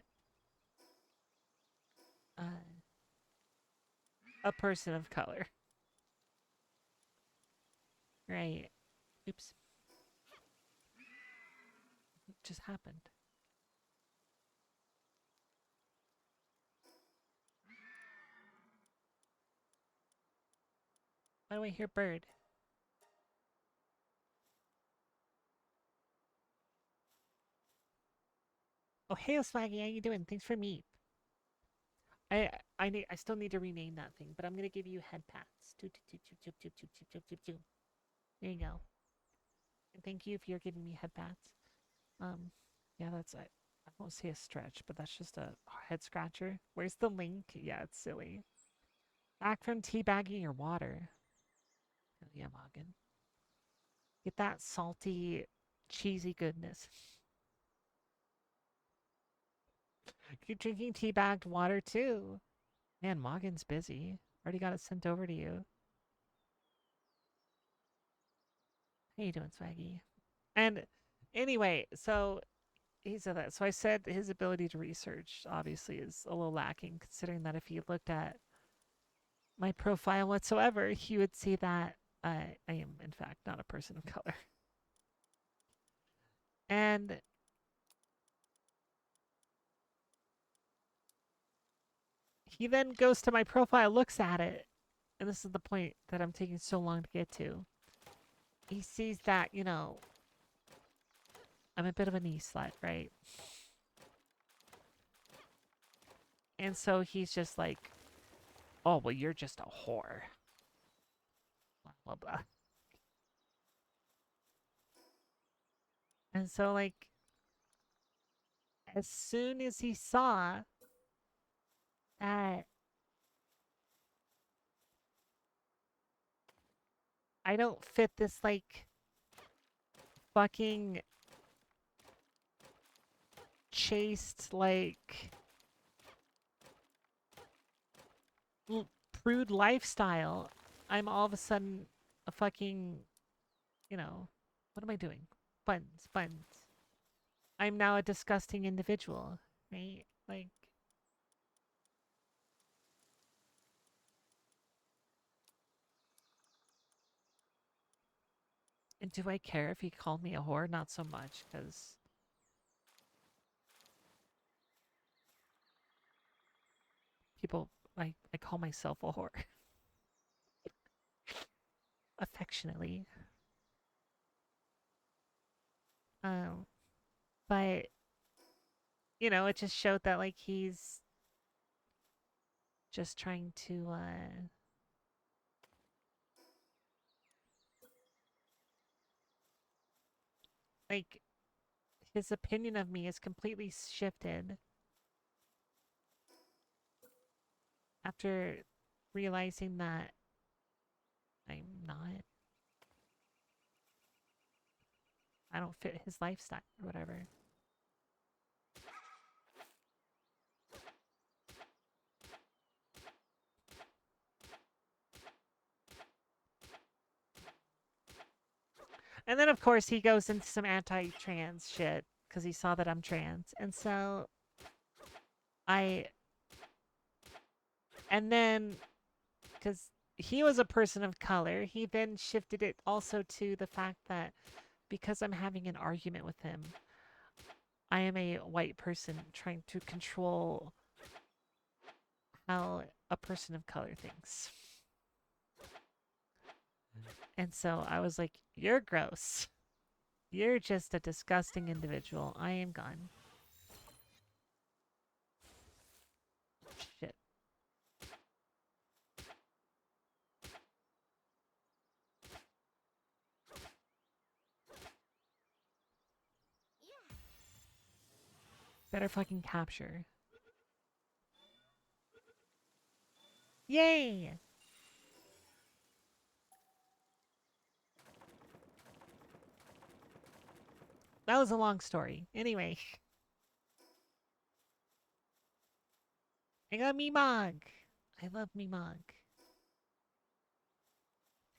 S1: uh, a person of color. Right. Oops. What just happened? Why do I hear bird? Oh, hey, Swaggy, how you doing? Thanks for meat. I I still need to rename that thing, but I'm gonna give you head pats. There you go. And thank you if you're giving me head pats. Um, yeah, that's I won't say a stretch, but that's just a head scratcher. Where's the link? Yeah, it's silly. Back from teabagging your water. Oh, yeah, Morgan. Get that salty, cheesy goodness. Keep drinking tea bagged water too. Man, Morgan's busy. Already got it sent over to you. How you doing, Swaggy? And anyway, so he said that. So I said his ability to research obviously is a little lacking, considering that if he looked at my profile whatsoever, he would see that I am, in fact, not a person of color. And he then goes to my profile, looks at it, and this is the point that I'm taking so long to get to. He sees that, I'm a bit of a knee slut, right? And so he's just like, oh, well, you're just a whore. Blah, blah, blah. And so, like, as soon as he saw that I don't fit this, like, fucking chaste, like, prude lifestyle, I'm all of a sudden a fucking, what am I doing? Buns, buns. I'm now a disgusting individual, right? Like, and do I care if he called me a whore? Not so much, because people, I call myself a whore affectionately. Um, but it just showed that like he's just trying to like his opinion of me is completely shifted after realizing that I'm not I don't fit his lifestyle or whatever. And then of course he goes into some anti-trans shit because he saw that I'm trans. And so I and then because he was a person of color, he then shifted it also to the fact that because I'm having an argument with him, I am a white person trying to control how a person of color thinks. And so I was like, you're gross. You're just a disgusting individual. I am gone. Shit. Better fucking capture. Yay! That was a long story. Anyway, I got Meemog. I love Meemog.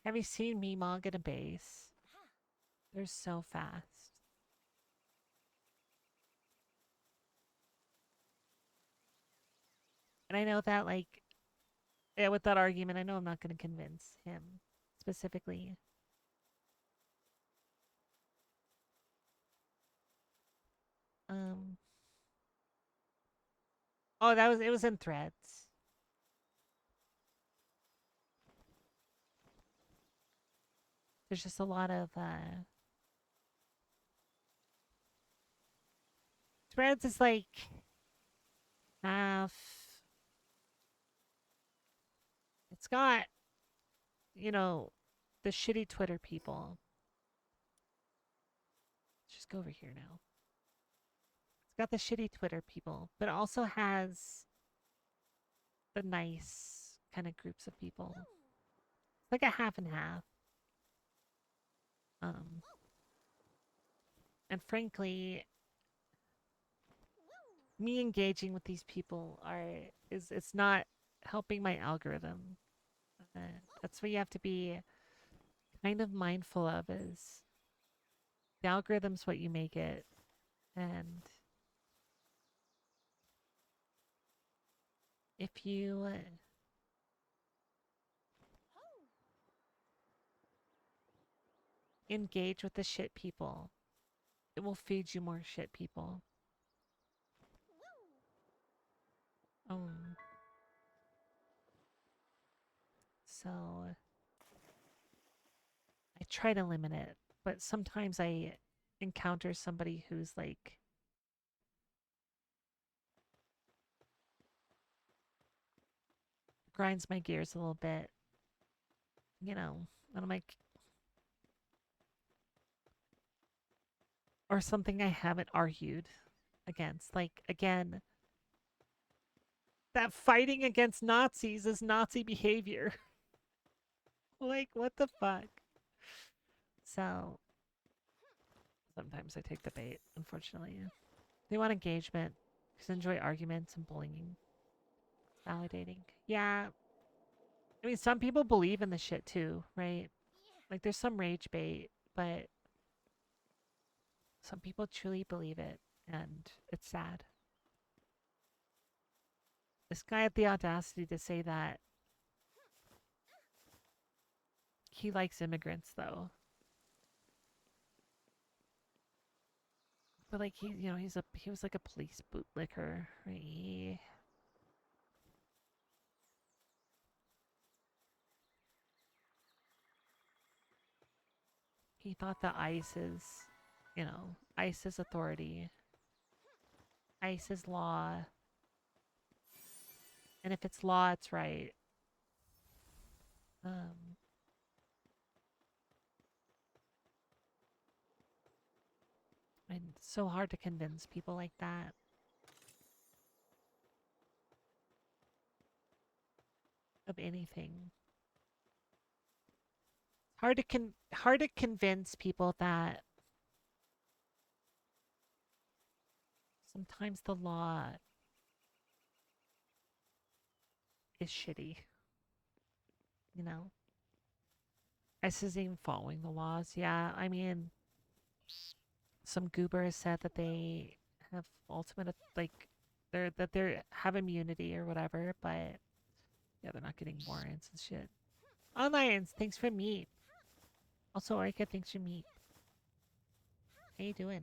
S1: Have you seen Meemog at a base? They're so fast. And I know that, like, yeah, with that argument, I know I'm not going to convince him specifically. Um. Oh, it was in threads. There's just a lot of threads is like half It's got, you know, the shitty Twitter people. Let's just go over here now. It's got the shitty Twitter people, but it also has the nice kind of groups of people. It's like a half and half. Um, and frankly, me engaging with these people is it's not helping my algorithm. Uh, that's what you have to be kind of mindful of is the algorithm's what you make it, and if you engage with the shit people, it will feed you more shit people. Um, so I try to limit it, but sometimes I encounter somebody who's like grinds my gears a little bit, you know, and I'm like, or something I haven't argued against. Like, again, that fighting against Nazis is Nazi behavior. Like, what the fuck? So, sometimes I take the bait, unfortunately. They want engagement. Just enjoy arguments and bullying. Validating. Yeah. I mean, some people believe in the shit too, right? Like, there's some rage bait, but some people truly believe it, and it's sad. This guy had the audacity to say that he likes immigrants, though. But like he was like a police bootlicker, right? He thought that ICE is, ICE is authority, ICE is law, and if it's law, it's right. Um, and it's so hard to convince people like that of anything. Hard to convince people that sometimes the law is shitty. You know, ICE isn't even following the laws. Yeah, I mean, some goober has said that they have ultimate like they have immunity or whatever, but yeah, they're not getting warrants and shit. Lions, thanks for meat. Also, Arika, thanks for meat. How you doing?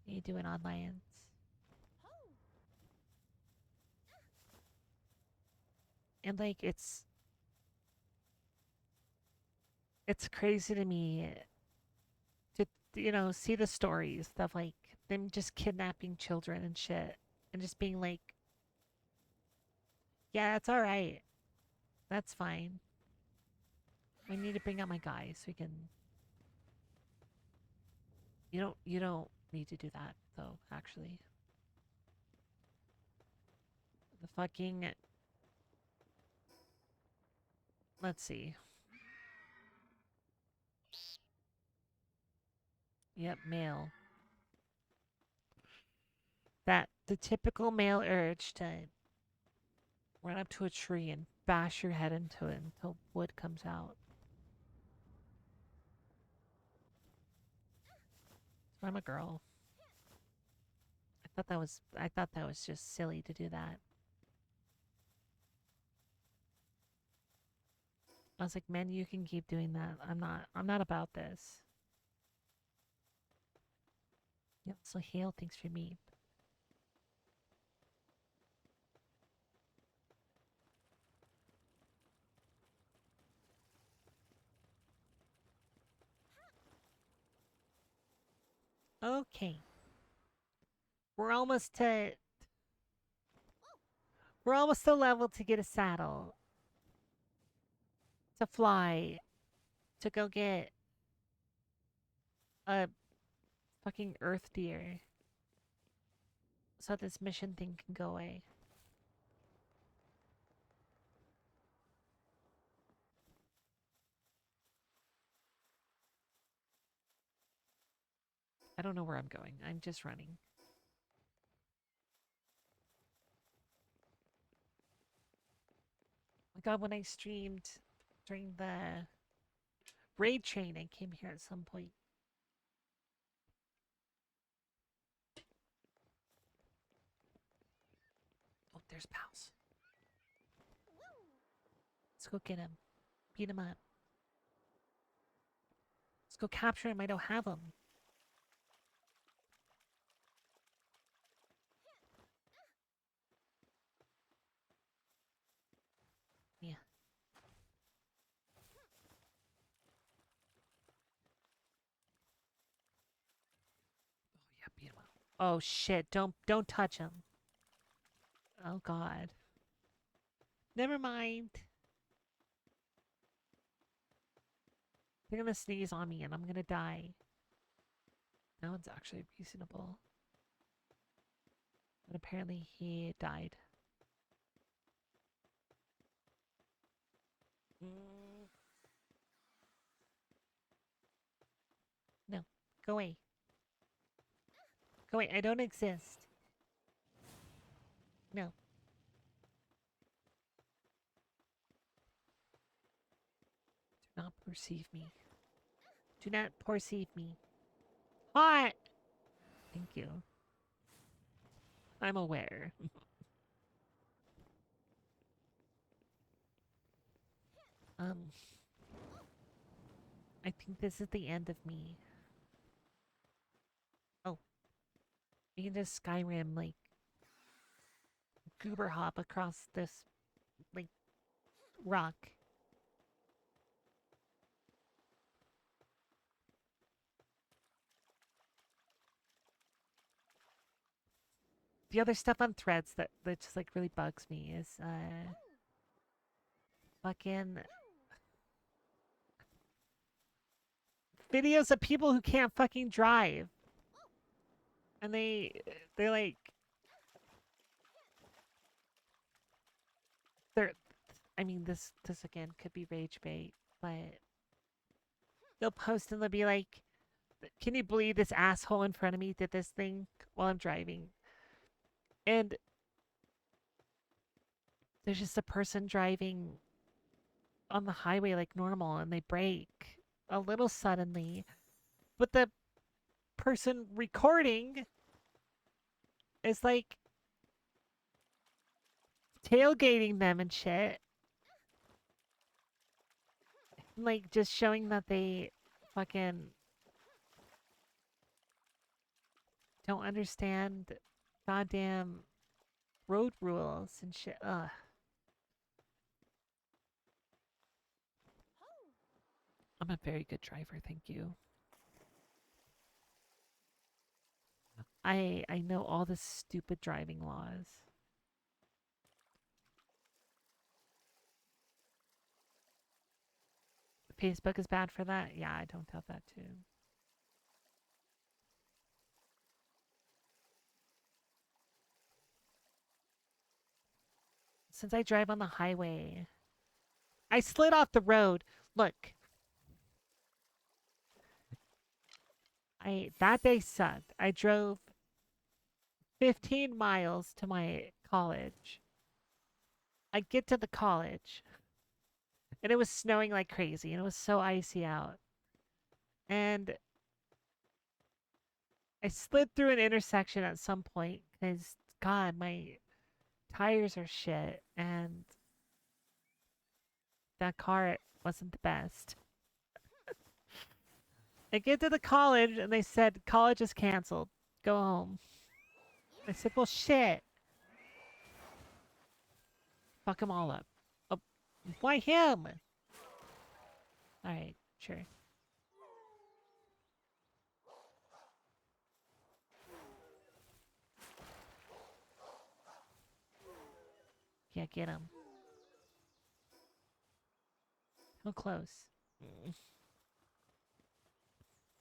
S1: How you doing, on Lions? And like it's crazy to me to see the stories of like them just kidnapping children and shit and just being like, yeah, that's all right, that's fine. I need to bring out my guys so we can. You don't need to do that though. Actually, the fucking let's see. Yep, male. That the typical male urge to run up to a tree and bash your head into it until wood comes out. So I'm a girl. I thought that was just silly to do that. I was like, man, you can keep doing that. I'm not about this. Yep, so Hale thinks for me. Okay. We're almost to We're almost the level to get a saddle. To fly. To go get a fucking earth deer. So this mission thing can go away. I don't know where I'm going. I'm just running. My god, when I streamed during the raid train, I came here at some point. Oh, there's Pals. Let's go get him. Beat him up. Let's go capture him. I don't have him. Yeah. Oh yeah, beat him up. Oh shit! Don't touch him. Oh god. Never mind. They're gonna sneeze on me and I'm gonna die. That one's actually reasonable. But apparently he died. No. Go away. Go away. I don't exist. No. Do not perceive me. Do not perceive me. Hot! Thank you. I'm aware. um, I think this is the end of me. Oh. You can just Skyrim, like, goober hop across this, like, rock. The other stuff on threads that just, like, really bugs me is, fucking videos of people who can't fucking drive. And they're like, they're, I mean, this again could be rage bait, but they'll post and they'll be like, can you believe this asshole in front of me did this thing while I'm driving? And there's just a person driving on the highway like normal and they brake a little suddenly, but the person recording is like tailgating them and shit. Like just showing that they fucking don't understand goddamn road rules and shit. Ugh. I'm a very good driver, thank you. I know all the stupid driving laws. Facebook is bad for that? Yeah, I don't doubt that too. Since I drive on the highway, I slid off the road. Look, that day sucked. I drove 15 miles to my college. I get to the college and it was snowing like crazy and it was so icy out. And I slid through an intersection at some point because, God, my tires are shit and that car wasn't the best. I get to the college and they said, college is canceled. Go home. I said, well, shit. Fuck them all up. Oh, why him? Alright, sure. Yeah, get him. How close?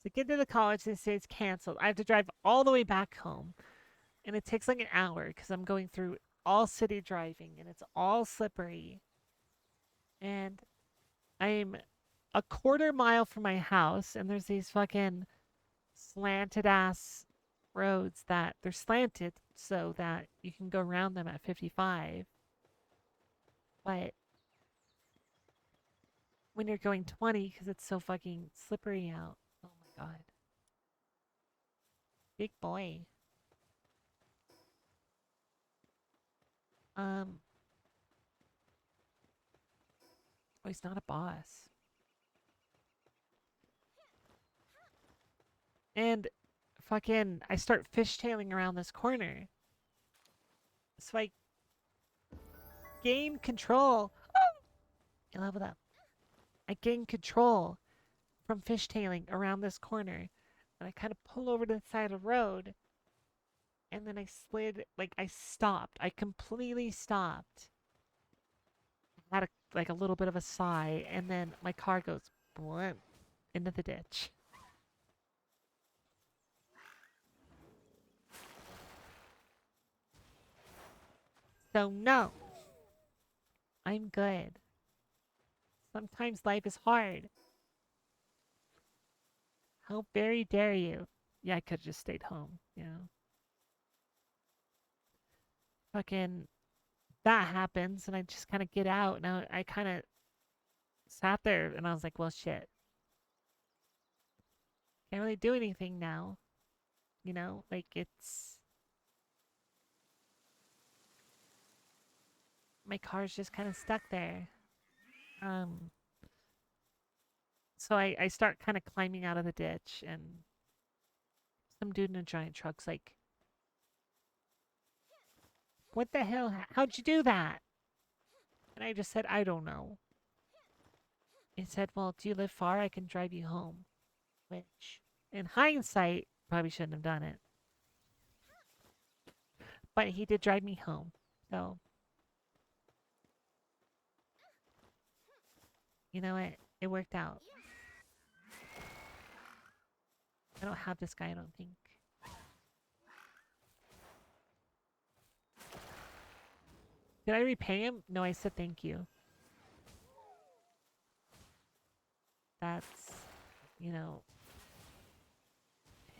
S1: So get to the college, they say it's canceled. I have to drive all the way back home. And it takes like an hour because I'm going through all city driving and it's all slippery. And I'm a quarter mile from my house and there's these fucking slanted ass roads that they're slanted so that you can go around them at 55. But when you're going 20 because it's so fucking slippery out. Oh my god. Big boy. Um, oh, he's not a boss. And fucking, I start fishtailing around this corner. So I gain control. I leveled up. I gain control from fishtailing around this corner. And I kind of pull over to the side of the road. And then I slid, like I stopped. I completely stopped. I had like a little bit of a sigh. And then my car goes blunt into the ditch. So no, I'm good. Sometimes life is hard. How very dare you? Yeah, I could have just stayed home, you know. Fucking that happens and I just kind of get out and I kind of sat there and I was like, well, shit. Can't really do anything now. You know, like it's my car's just kind of stuck there. Um, so I start kind of climbing out of the ditch and some dude in a giant truck's like, what the hell? How'd you do that? And I just said, I don't know. He said, well, do you live far? I can drive you home. Which, in hindsight, probably shouldn't have done it. But he did drive me home. So, you know what? It worked out. I don't have this guy, I don't think. Did I repay him? No, I said thank you. That's, you know,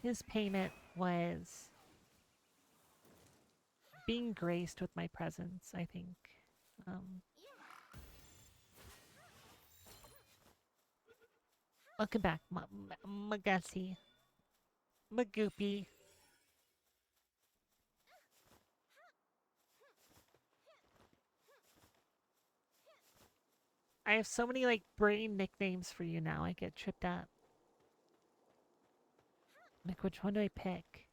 S1: his payment was being graced with my presence, I think. Um, Welcome back, Magussie. Magoopy. I have so many, like, brain nicknames for you now. I get tripped up. Like, which one do I pick?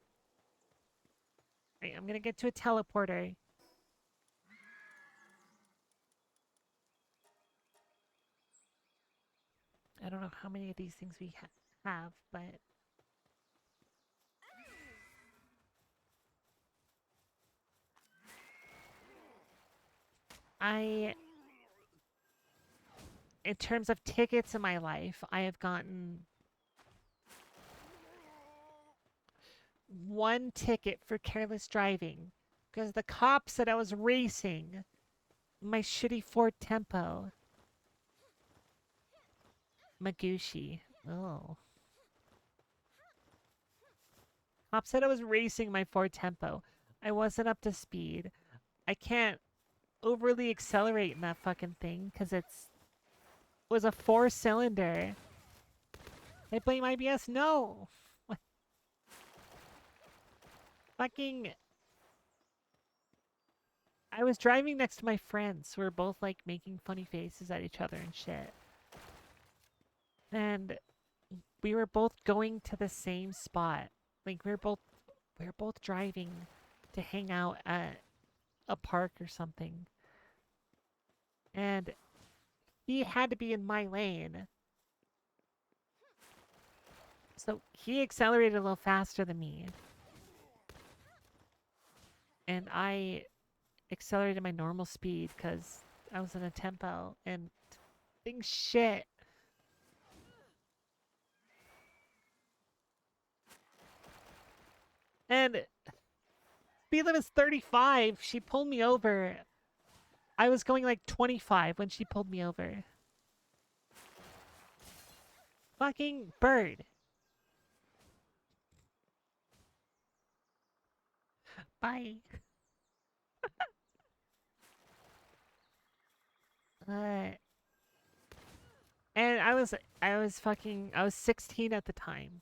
S1: Right, I'm gonna get to a teleporter. I don't know how many of these things we have, but I, in terms of tickets in my life, I have gotten one ticket for careless driving because the cop said I was racing my shitty Ford Tempo. Magushi. Oh. Cop said I was racing my Ford Tempo. I wasn't up to speed. I can't overly accelerate in that fucking thing because it was a 4-cylinder. I blame IBS? No. Fucking. I was driving next to my friends who were both like making funny faces at each other and shit. And we were both going to the same spot. Like we were both driving to hang out at a park or something. And he had to be in my lane. So he accelerated a little faster than me. And I accelerated my normal speed because I was in a tempo and things shit. And speed limit's 35. She pulled me over. I was going like 25 when she pulled me over. Fucking bird. Bye. Uh, and I was 16 at the time.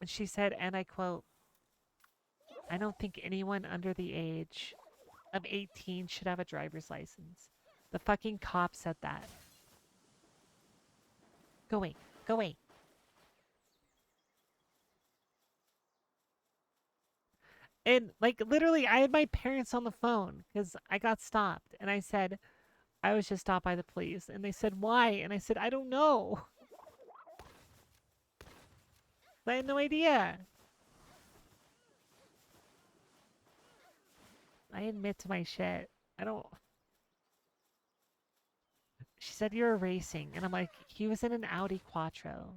S1: And she said, and I quote, I don't think anyone under the age of 18 should have a driver's license. The fucking cop said that. Go away. Go away. And like literally, I had my parents on the phone because I got stopped. And I said, I was just stopped by the police. And they said, why? And I said, I don't know. I had no idea. I admit to my shit. I don't. She said you were racing. And I'm like, he was in an Audi Quattro.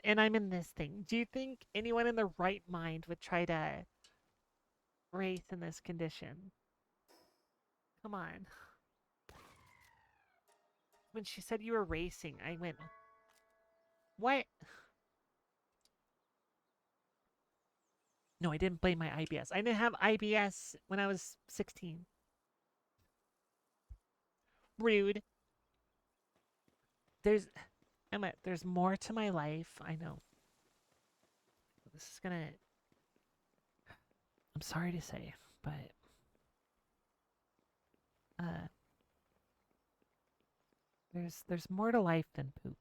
S1: And I'm in this thing. Do you think anyone in their right mind would try to race in this condition? Come on. When she said you were racing, I went, what? No, I didn't blame my IBS. I didn't have IBS when I was 16. Rude. There's, Emma, there's more to my life. I know. This is gonna, I'm sorry to say, but, uh, there's more to life than poop.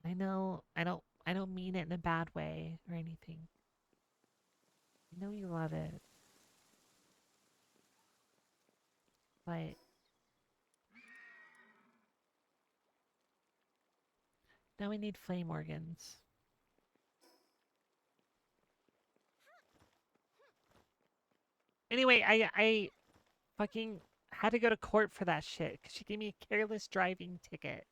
S1: I know, I don't mean it in a bad way or anything. I know you love it, but now we need flame organs. Anyway, I fucking had to go to court for that shit because she gave me a careless driving ticket,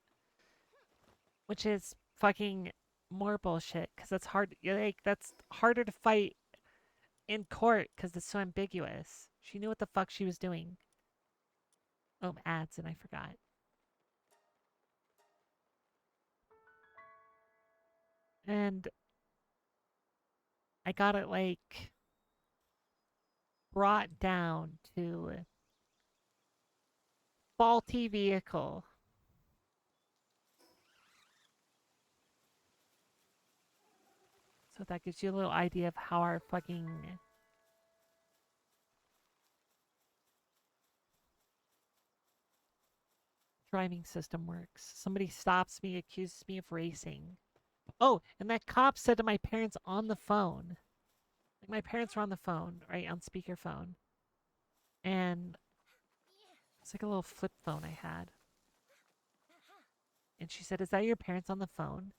S1: which is fucking more bullshit because that's hard. Like that's harder to fight in court because it's so ambiguous. She knew what the fuck she was doing. Oh, ads, and I forgot. And I got it like brought down to faulty vehicle. So that gives you a little idea of how our fucking driving system works. Somebody stops me, accuses me of racing. Oh, and that cop said to my parents on the phone. Like my parents were on the phone, right, on speakerphone. And it's like a little flip phone I had. And she said, "Is that your parents on the phone?"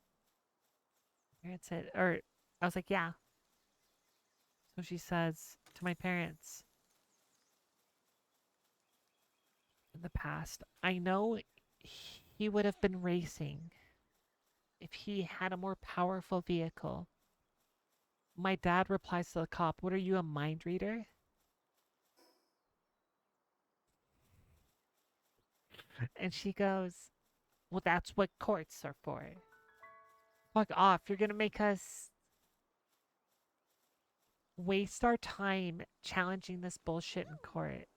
S1: Parents said, or I was like, "Yeah." So she says to my parents, in the past, I know he would have been racing if he had a more powerful vehicle. My dad replies to the cop, "What are you, a mind reader?" And she goes, "Well, that's what courts are for." Fuck off. You're going to make us waste our time challenging this bullshit in court.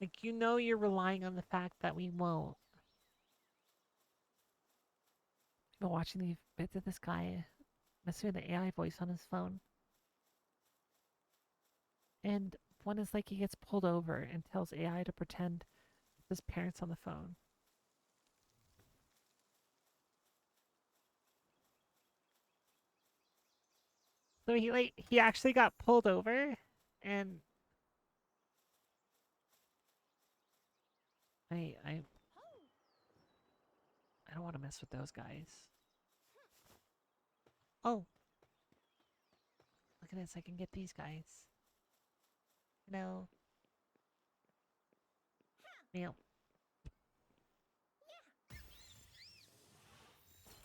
S1: Like, you know, you're relying on the fact that we won't. Been watching the bits of this guy messing with the AI voice on his phone. And one is like he gets pulled over and tells AI to pretend his parents on the phone. So he actually got pulled over, and I I don't want to mess with those guys. Oh, look at this. I can get these guys. No. Meow.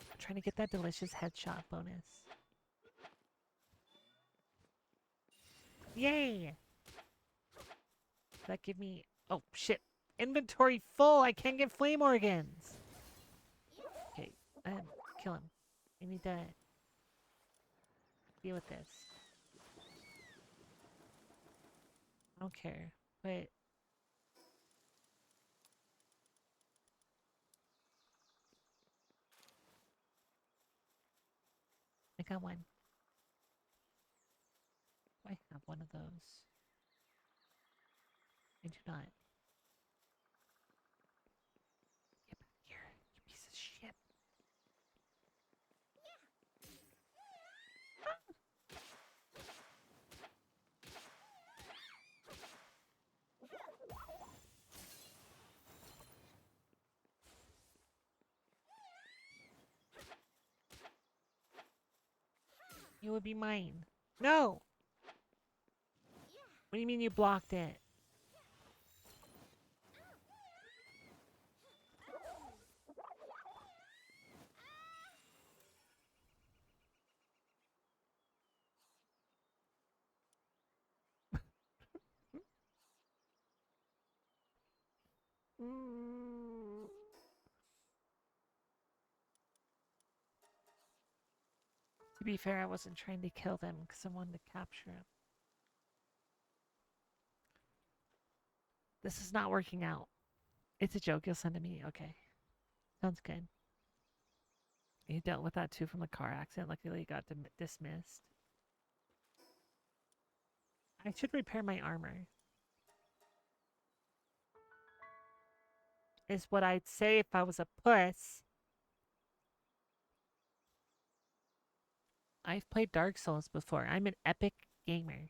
S1: I'm trying to get that delicious headshot bonus. Yay! Does that give me... Oh, shit. Inventory full. I can't get flame organs. Okay, kill him. I need to deal with this. I don't care, but... I got one. I have one of those. I do not. Get back here, you piece of shit. You would be mine. No! What do you mean you blocked it? To be fair, I wasn't trying to kill them because I wanted to capture them. This is not working out. It's a joke you'll send to me. Okay. Sounds good. You dealt with that too from the car accident. Luckily, you got dismissed. I should repair my armor. Is what I'd say if I was a puss. I've played Dark Souls before. I'm an epic gamer.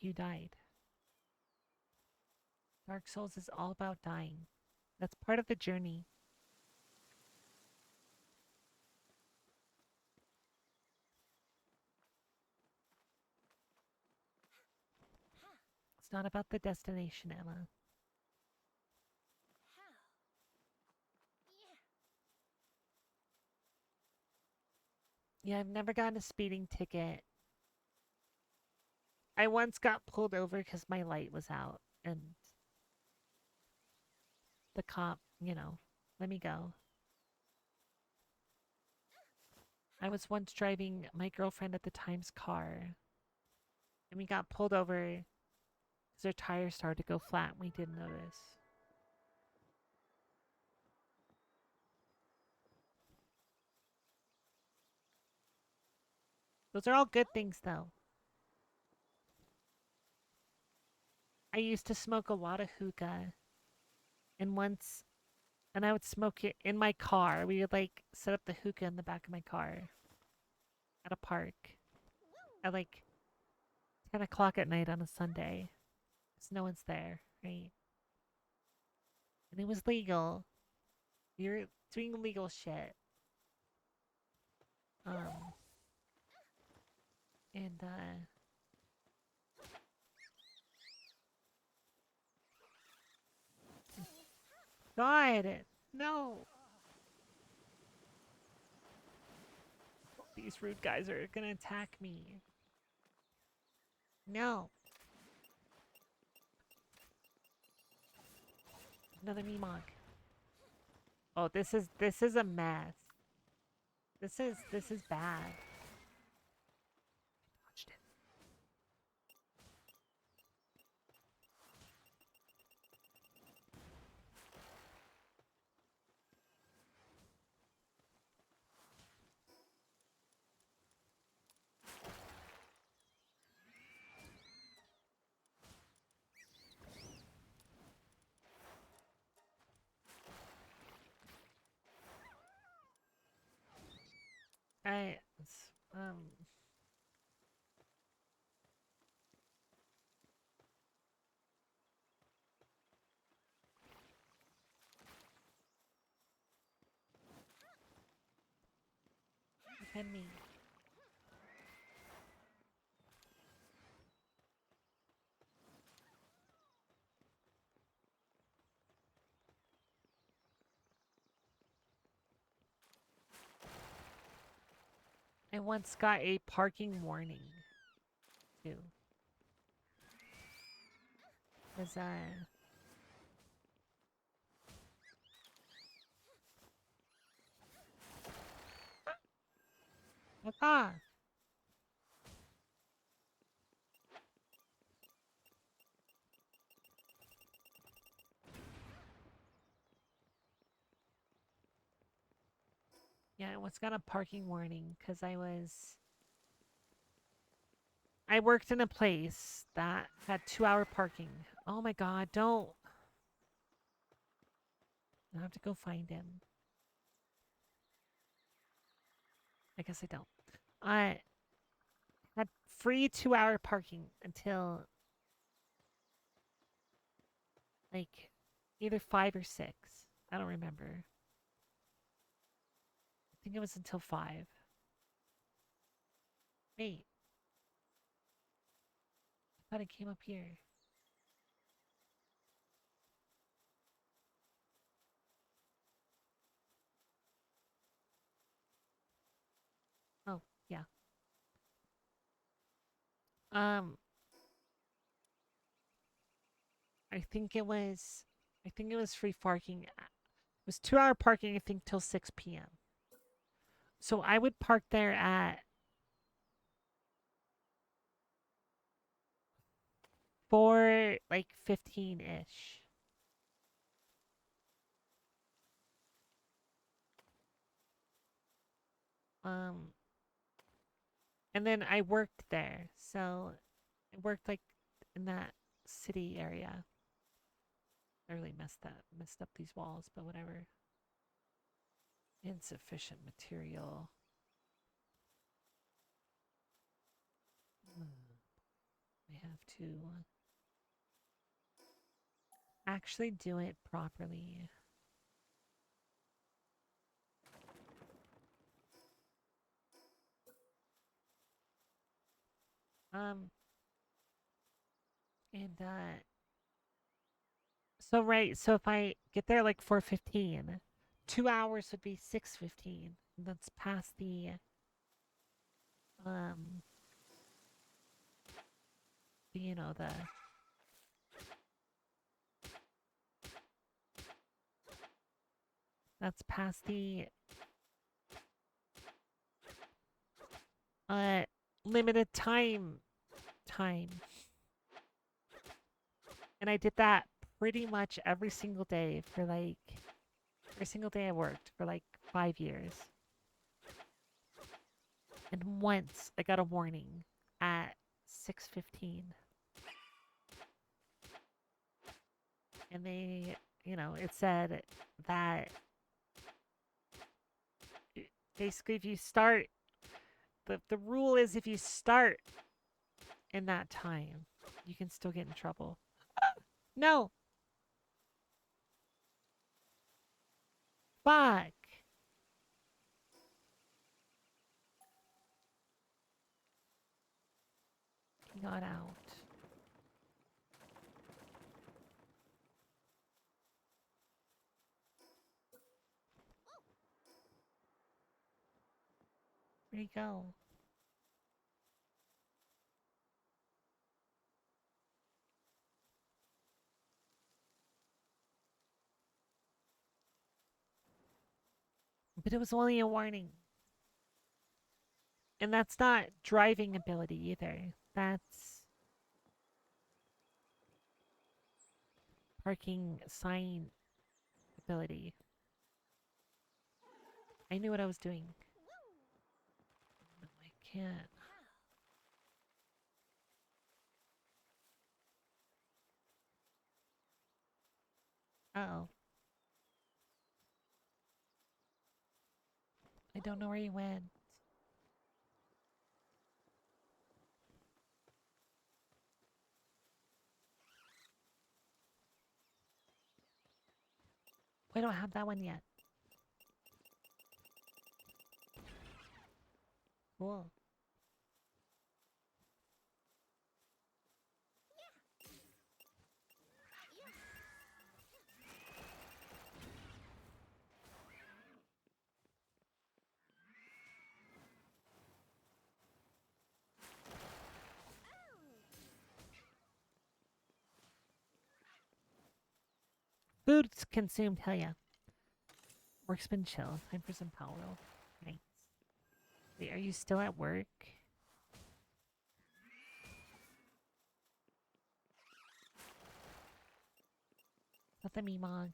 S1: You died. Dark Souls is all about dying. That's part of the journey. It's not about the destination, Emma. Yeah, I've never gotten a speeding ticket. I once got pulled over because my light was out, and the cop, let me go. I was once driving my girlfriend at the time's car, and we got pulled over because her tires started to go flat and we didn't notice. Those are all good things, though. I used to smoke a lot of hookah, and I would smoke it in my car. We would, set up the hookah in the back of my car at a park at, 10 o'clock at night on a Sunday. Because no one's there, right? And it was legal. We were doing legal shit. And, God! No! These rude guys are gonna attack me. No! Another Meemog. Oh, this is a mess. This is bad. Watched it. I Can me. I once got a parking warning too. Cause Fuck off. Yeah, I once got a parking warning because I worked in a place that had 2-hour parking. Oh my god, don't. I have to go find him. I guess I don't. I had free 2-hour parking until like either 5 or 6. I don't remember. I think it was until 5. Wait, I thought it came up here. Oh, yeah. Um, I think it was free parking. It was 2-hour parking, I think, till 6 p.m. So I would park there at 4, like 15-ish. Um, and then I worked there. So I worked like in that city area. I really messed up these walls, but whatever. Insufficient material. I have to actually do it properly. Um, and so right, so if I get there like 4:15, 2 hours would be 6:15. That's past um the that's past the uh limited time. And I did that pretty much every single day for like every single day I worked for like 5 years. And once I got a warning at 6:15. And it said that basically if you start the rule is if you start in that time, you can still get in trouble. No. Fuck. He got out. Where'd he go? But it was only a warning. And that's not driving ability either. That's parking sign ability. I knew what I was doing. No, I can't. Uh-oh. I don't know where he went. I don't have that one yet. Cool. Food's consumed, hell yeah. Work's been chill. Time for some Palworld. Nice. Wait, are you still at work? Not the Meemog.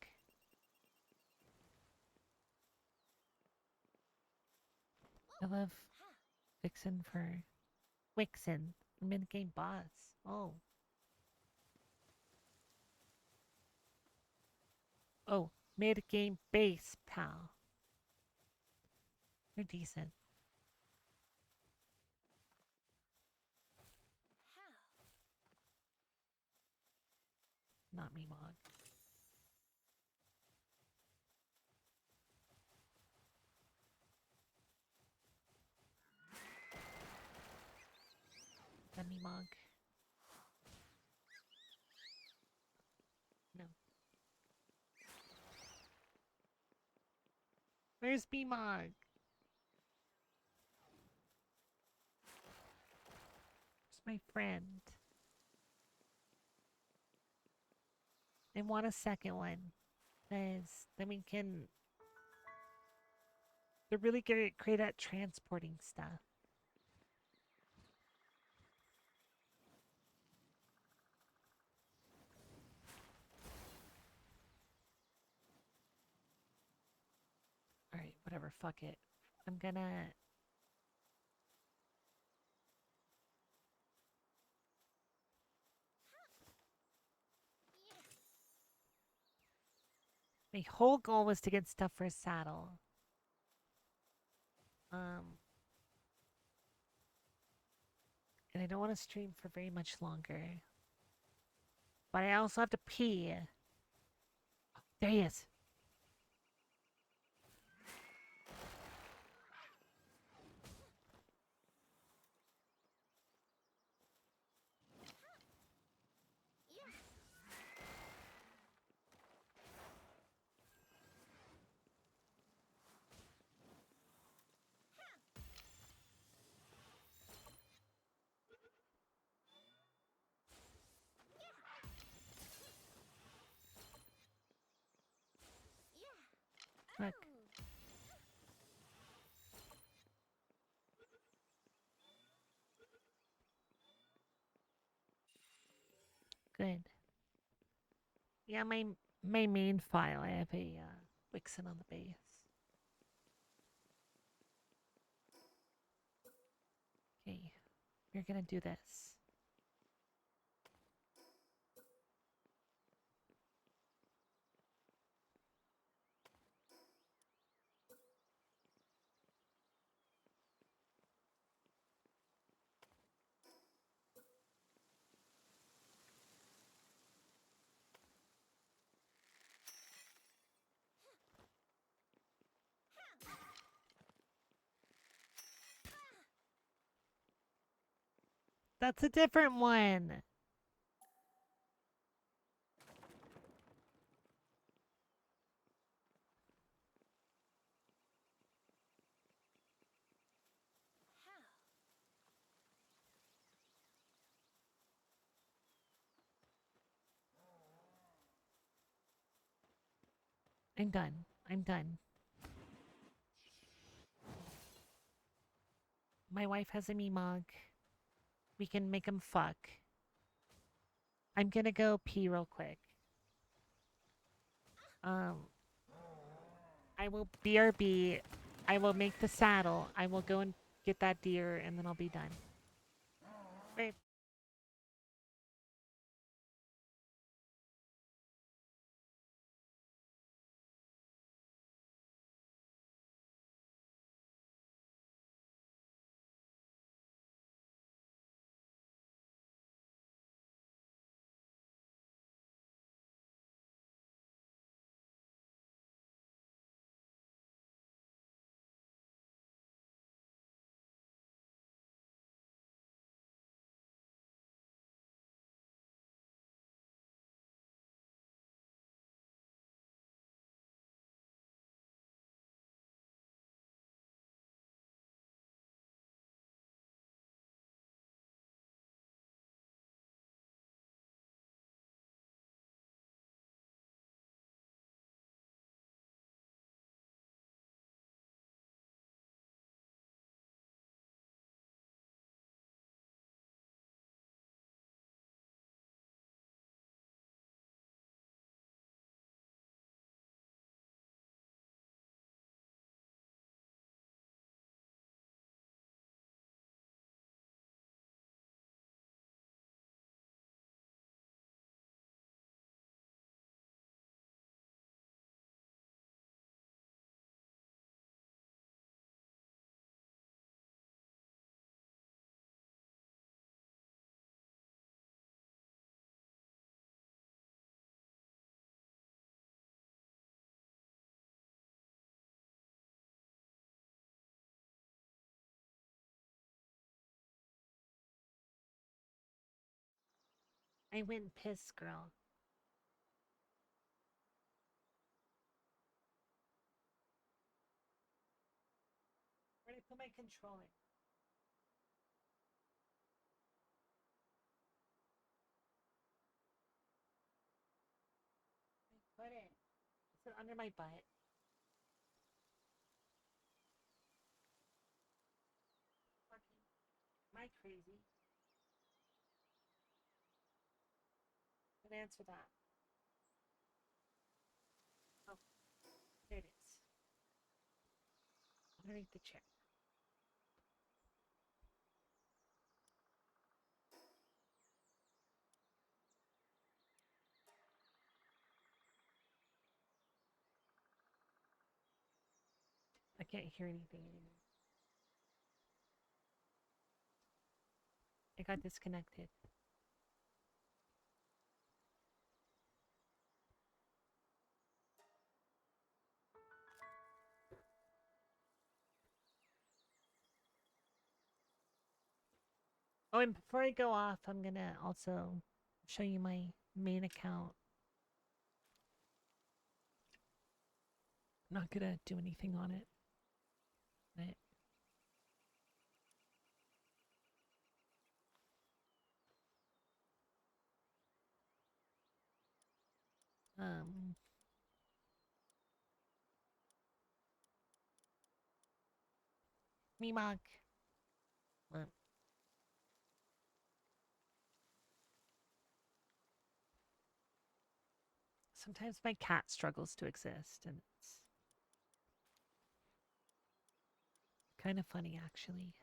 S1: I love Vixen for Wixen, mid-game boss. Oh. Oh, mid-game base, pal. You're decent. Not Meemog. The Meemog. No. Where's Meemog? Where's my friend? I want a second one. Because then we can... They're really great at transporting stuff. Alright, whatever, fuck it. I'm gonna... My whole goal was to get stuff for a saddle. And I don't want to stream for very much longer. But I also have to pee. There he is. Look. Good. Yeah, my main file, I have a Wixen on the base. Okay, we're gonna do this. That's a different one. I'm done. I'm done. My wife has a Meemog. We can make him fuck. I'm gonna go pee real quick. I will BRB. I will make the saddle. I will go and get that deer, and then I'll be done. Wait. I went piss, girl. Where did I put my controller? I put it. Is it under my butt? Fucking. Am I crazy? Don't answer that. Oh, there it is. Underneath the chair. I can't hear anything anymore. I got disconnected. Oh, and before I go off, I'm gonna also show you my main account. I'm not gonna do anything on it. But, um, me mug. Sometimes my cat struggles to exist, and it's kind of funny, actually.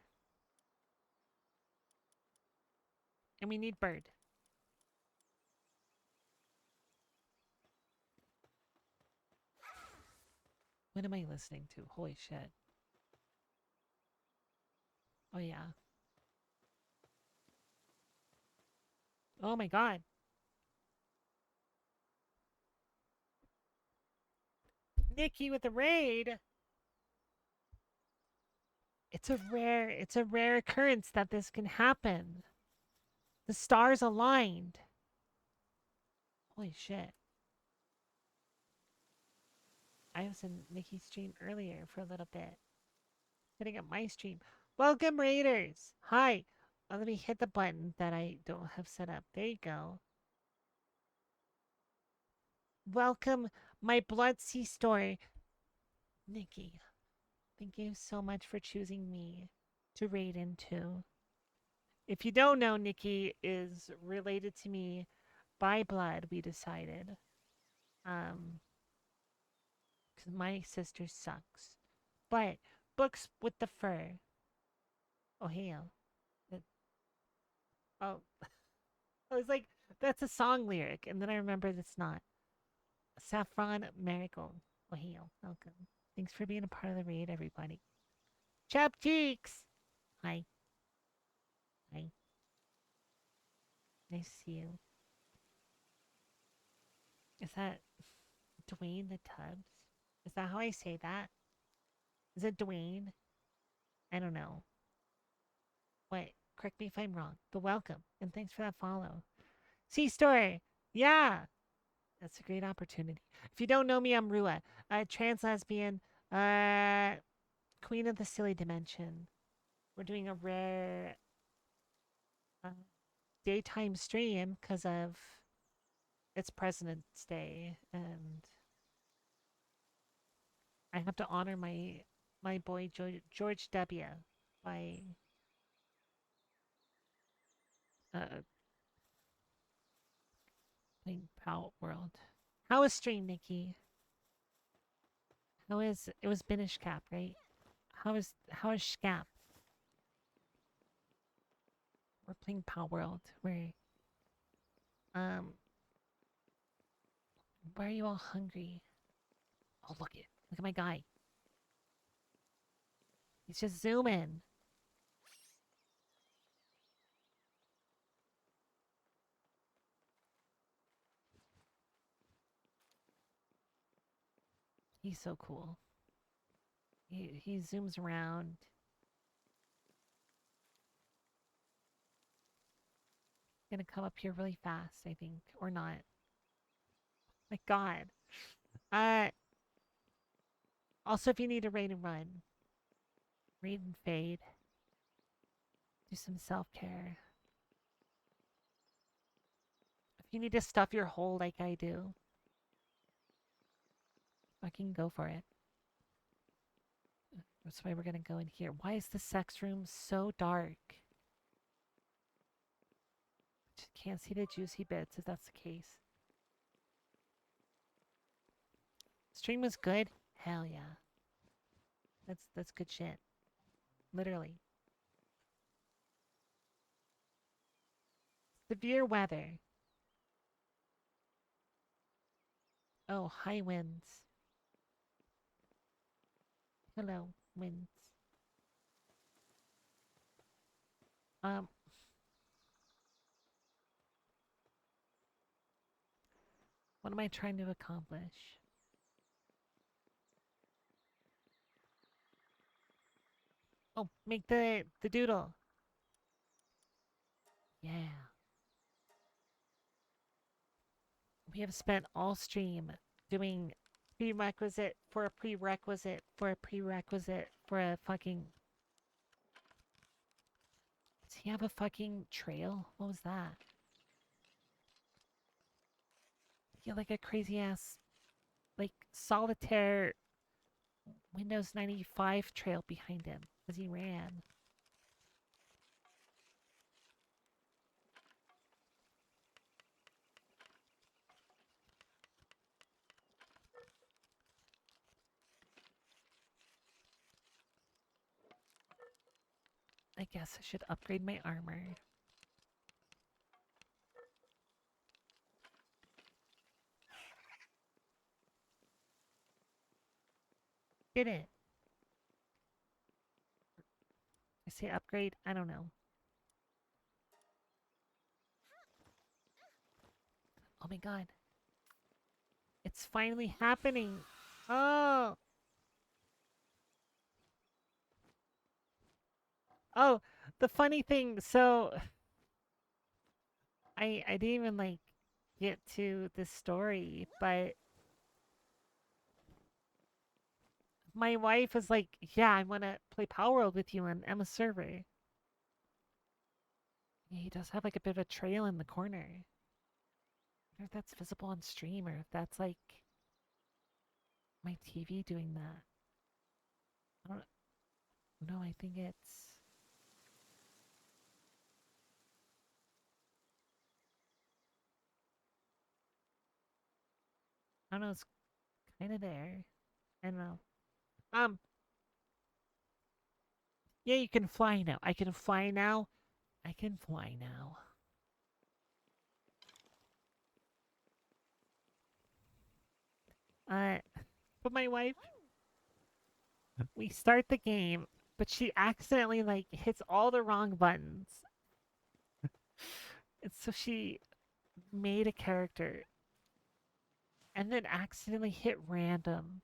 S1: And we need bird. What am I listening to? Holy shit. Oh, yeah. Oh, my God. Nikki with the raid. It's a rare occurrence that this can happen. The stars aligned. Holy shit. I was in Nikki's stream earlier for a little bit. Setting up my stream. Welcome, Raiders. Hi. Let me hit the button that I don't have set up. There you go. Welcome, my Blood Sea story. Nikki, thank you so much for choosing me to raid into. If you don't know, Nikki is related to me by blood, we decided. Um, because my sister sucks. But books with the fur. Oh, hail. Oh, I was like, that's a song lyric. And then I remembered it's not. Saffron Marigold. Oh, hail. Welcome. Thanks for being a part of the raid, everybody. Chap Cheeks! Hi. Hi. Nice to see you. Is that Dwayne the Tubbs? Is that how I say that? Is it Dwayne? I don't know. Wait, correct me if I'm wrong, but welcome and thanks for that follow. See story. Yeah, that's a great opportunity. If you don't know me, I'm Rua, a trans lesbian, uh, queen of the silly dimension. We're doing a rare uh, daytime stream because of it's President's Day, and I have to honor my boy George W. by uh, playing Palworld. How is stream, Nikki? How is it was Binish Cap, right? How is Scap? We're playing Palworld. Um why are you all hungry? Oh look at my guy. He's just zooming. He's so cool. He zooms around. Gonna come up here really fast, I think, or not. My God. Uh, Also, if you need to raid and run, raid and fade, do some self care. If you need to stuff your hole like I do, fucking go for it. That's why we're gonna go in here. Why is the sex room so dark? Just can't see the juicy bits if that's the case. Stream was good? Hell yeah. That's good shit. Literally. Severe weather. Oh, high winds. Hello, winds. Um, what am I trying to accomplish? Oh, make the doodle. Yeah. We have spent all stream doing prerequisite for a prerequisite for a prerequisite for a fucking. Does he have a fucking trail? What was that? He had like a crazy ass, like solitaire Windows 95 trail behind him as he ran. I guess I should upgrade my armor. Did it? I say upgrade? I don't know. Oh my god. It's finally happening. Oh. Oh, the funny thing, so I didn't even like get to this story, but my wife was like, "Yeah, I want to play Palworld with you on Emma's server." Yeah, he does have like a bit of a trail in the corner. I wonder if that's visible on stream or if that's like my TV doing that. I don't know. I think it's. I don't know. It's kind of there. I don't know. Um. Yeah, you can fly now. I can fly now. I can fly now. Uh. But my wife, we start the game, but she accidentally like hits all the wrong buttons. And so she made a character and then accidentally hit random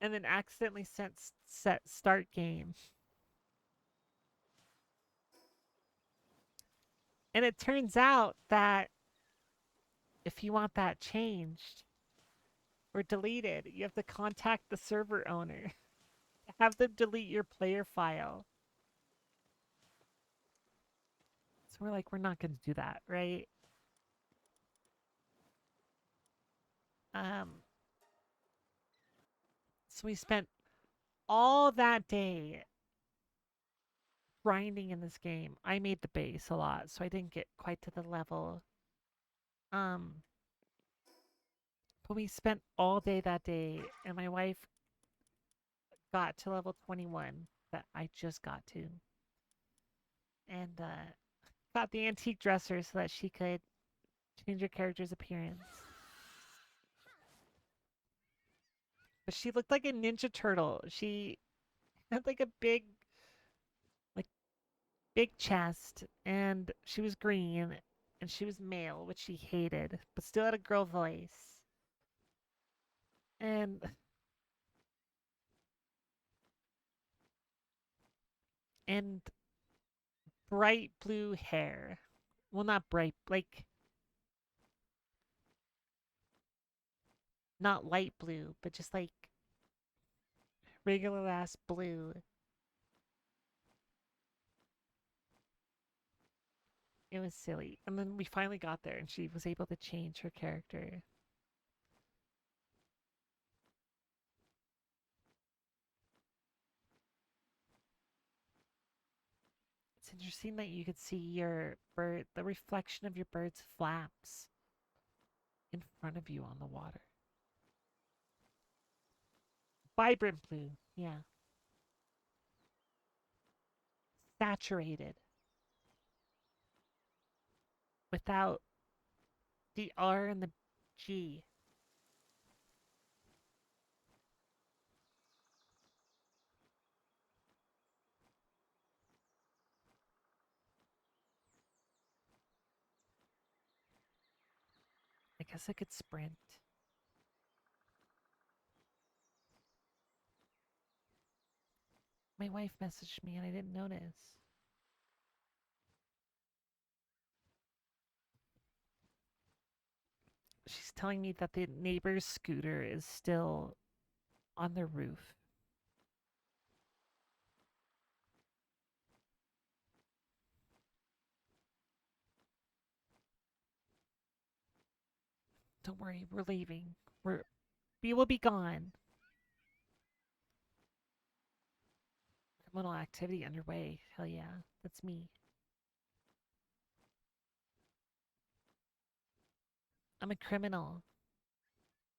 S1: and then accidentally set start game. And it turns out that if you want that changed or deleted, you have to contact the server owner. Have them delete your player file. So we're like, we're not going to do that, right? Um, so we spent all that day grinding in this game. I made the base a lot, so I didn't get quite to the level. Um, but we spent all day that day, and my wife got to level 21 that I just got to, and got the antique dresser so that she could change her character's appearance. But she looked like a Ninja Turtle. She had like a like big chest, and she was green, and she was male, which she hated, but still had a girl voice. And and bright blue hair. Well, not bright, like not light blue, but just like regular ass blue. It was silly. And then we finally got there and she was able to change her character. It's interesting that you could see your bird, the reflection of your bird's flaps in front of you on the water. Vibrant blue, yeah. Saturated. Without the R and the G. I guess I could sprint. My wife messaged me and I didn't notice. She's telling me that the neighbor's scooter is still on the roof. Don't worry, we're leaving. We will be gone. Criminal activity underway. Hell yeah, that's me. I'm a criminal.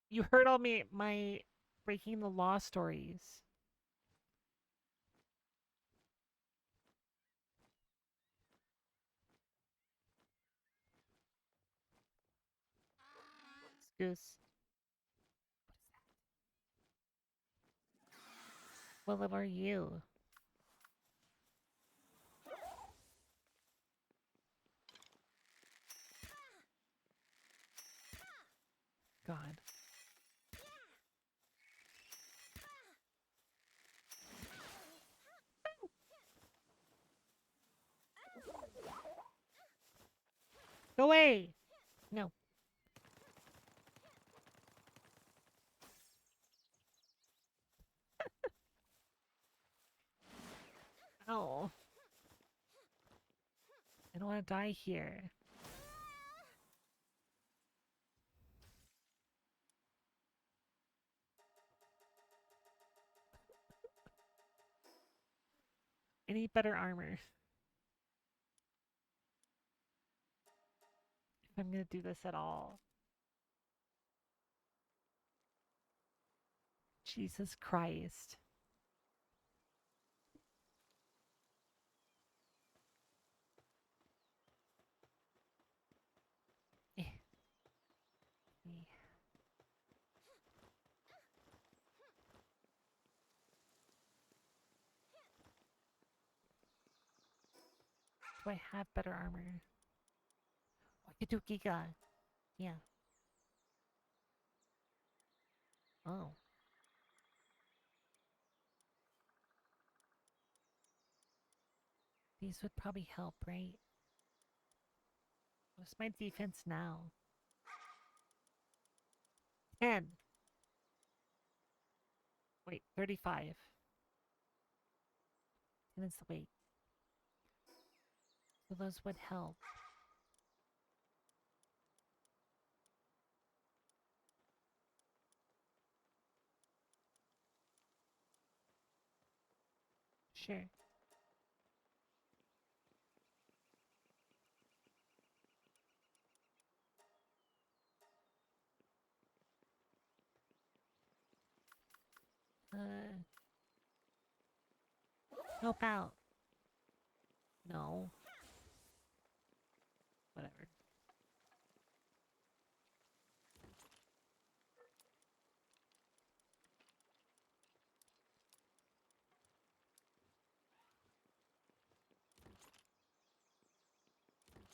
S1: You heard all my breaking the law stories. Excuse. What level are you? God. Go away! No. Oh. I don't want to die here. I need better armor. If I'm gonna do this at all. Jesus Christ. Eh. Eh. Do I have better armor? Oh, I could do Giga. Yeah. Oh. These would probably help, right? What's my defense now? 10. Wait, 35. And it's the weight. So those would help. Sure. Uh, help out. No. Whatever.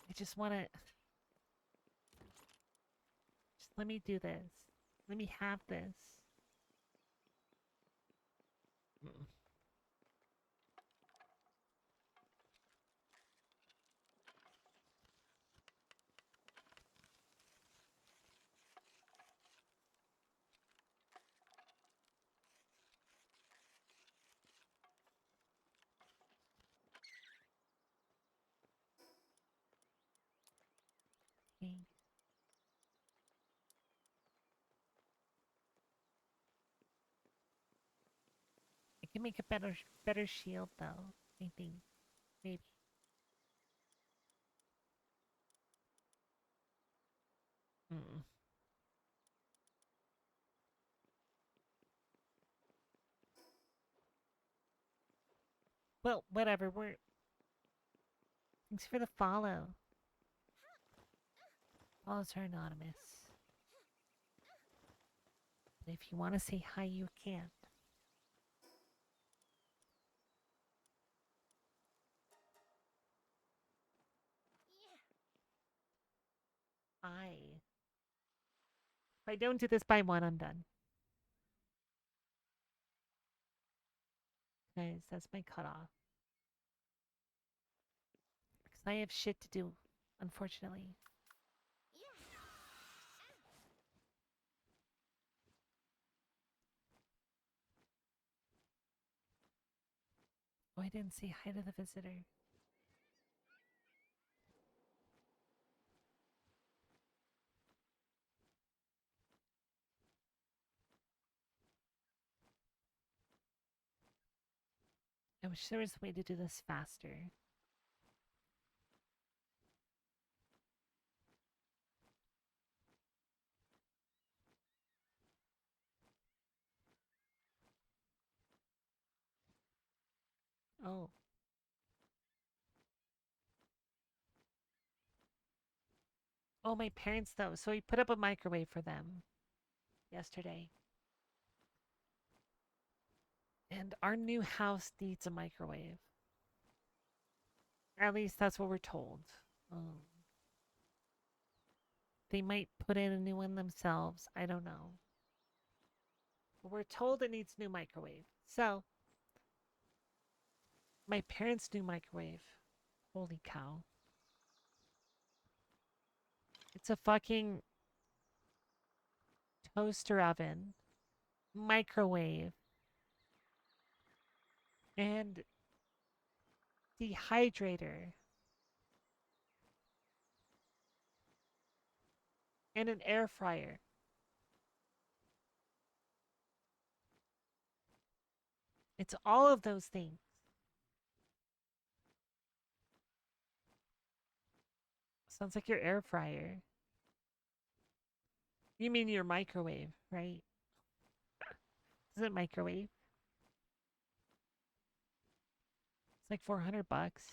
S1: I just want to... Just let me do this. Let me have this. Mm. I can make a better shield though. I think maybe. Mm. Well, whatever. We're thanks for the follow. Follows are anonymous. But if you want to say hi, you can. If I don't do this by one, I'm done. Guys, that's my cutoff. Because I have shit to do, unfortunately. Oh, I didn't say hi to the visitor. I wish there was a way to do this faster. Oh. Oh, my parents, though. So we put up a microwave for them yesterday. And our new house needs a microwave. Or at least that's what we're told. Um, they might put in a new one themselves. I don't know. But we're told it needs new microwave. So, my parents' new microwave. Holy cow. It's a fucking toaster oven, microwave, and dehydrator, and an air fryer. It's all of those things. Sounds like your air fryer. You mean your microwave, right? Is it microwave? It's like 400 bucks.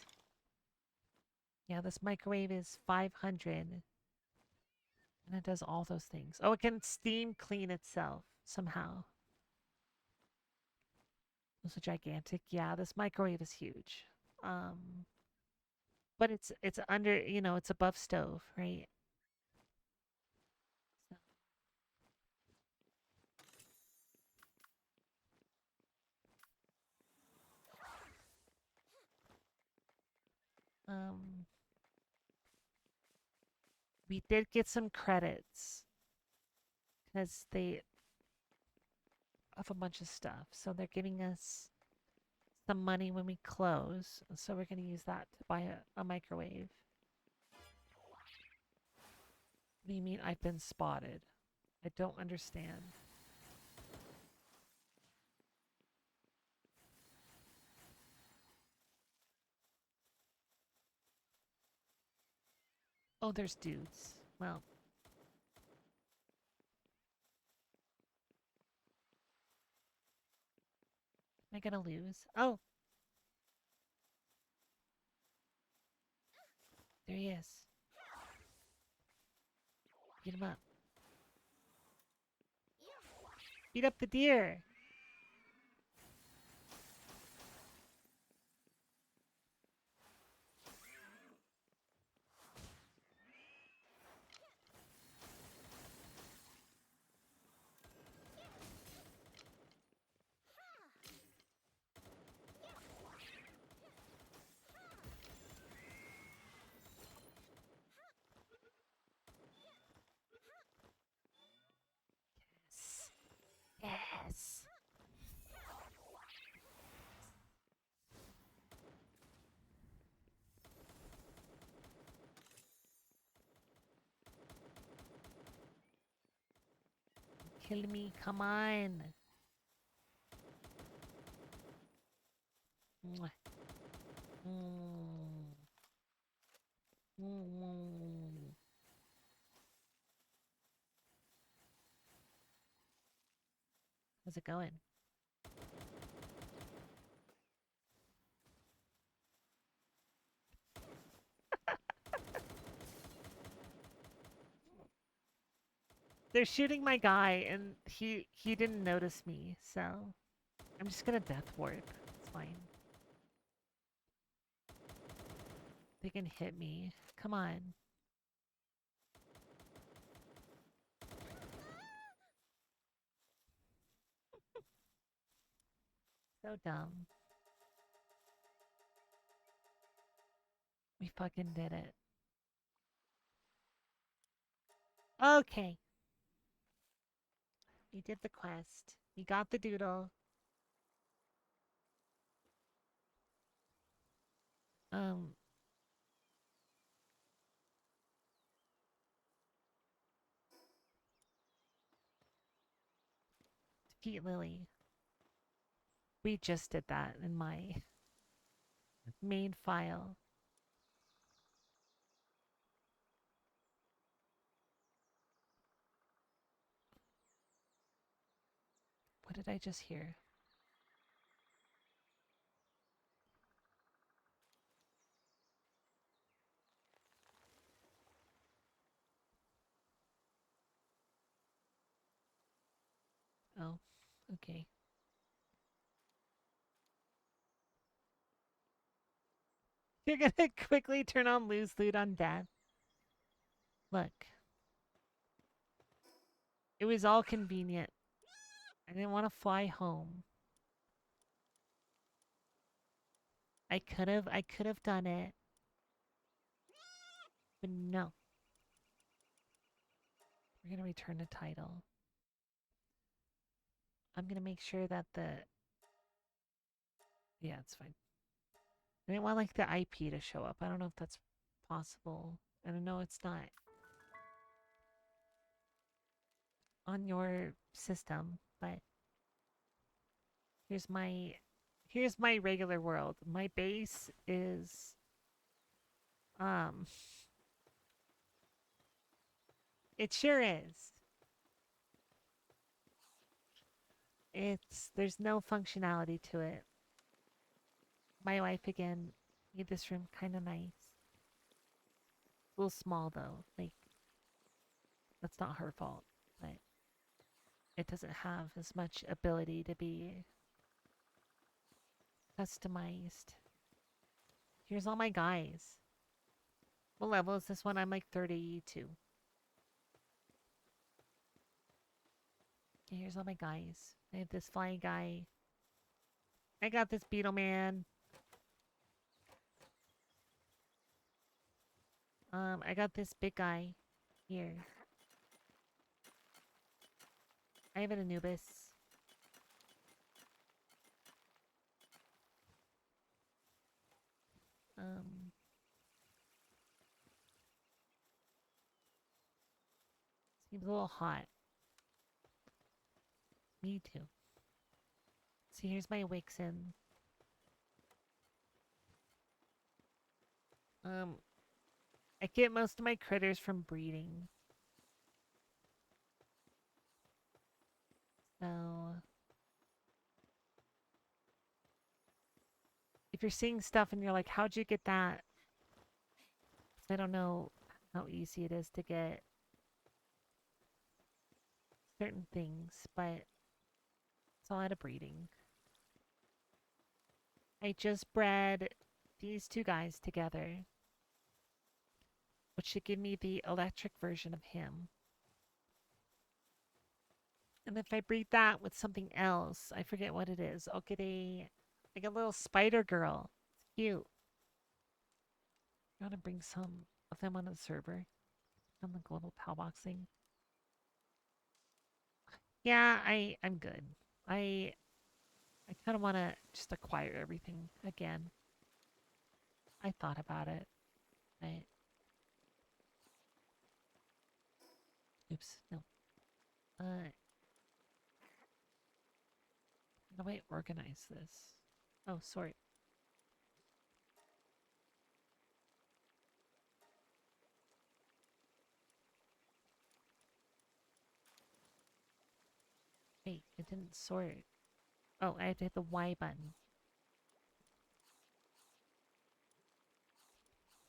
S1: Yeah, this microwave is 500. And it does all those things. Oh, it can steam clean itself somehow. It's a gigantic. Yeah, this microwave is huge. But it's under, it's above stove, right? So, um, we did get some credits because they have a bunch of stuff. So they're giving us some money when we close. So we're going to use that to buy a microwave. What do you mean I've been spotted? I don't understand. Oh, there's dudes. Well, am I going to lose? Oh, there he is. Beat him up. Beat up the deer. Yes. Yes. Kill me. Come on. Mm. Mm. How's it going? They're shooting my guy, and he didn't notice me, so I'm just gonna death warp. It's fine. They can hit me. Come on. So dumb. We fucking did it. Okay. We did the quest. We got the doodle. Um, defeat Lily. We just did that in my main file. What did I just hear? Oh, okay. You're gonna quickly turn on lose loot on death. Look, it was all convenient. I didn't want to fly home. I could have done it, but no. We're gonna return the title. I'm gonna make sure that yeah, it's fine. I didn't want like the IP to show up. I don't know if that's possible. I don't know it's not on your system, but here's my here's my regular world. My base is um it sure is. There's no functionality to it. My wife again made this room kind of nice. A little small though. Like that's not her fault, but it doesn't have as much ability to be customized. Here's all my guys. What level is this one? I'm like 32. Okay, here's all my guys. I have this flying guy. I got this beetle man. I got this big guy here. I have an Anubis. Um, seems a little hot. Me too. See, here's my Wixen. Um, I get most of my critters from breeding. So, if you're seeing stuff and you're like, how'd you get that? I don't know how easy it is to get certain things, but it's all out of breeding. I just bred these two guys together, which should give me the electric version of him. And if I breed that with something else, I forget what it is, I'll get like a little spider girl. It's cute. I want to bring some of them onto the server on the global Palbox thing. Yeah, I'm good. I I kind of want to just acquire everything again. I thought about it. I oops, no. How do I organize this? Oh, sorry. wait, it didn't sort. Oh, I have to hit the Y button.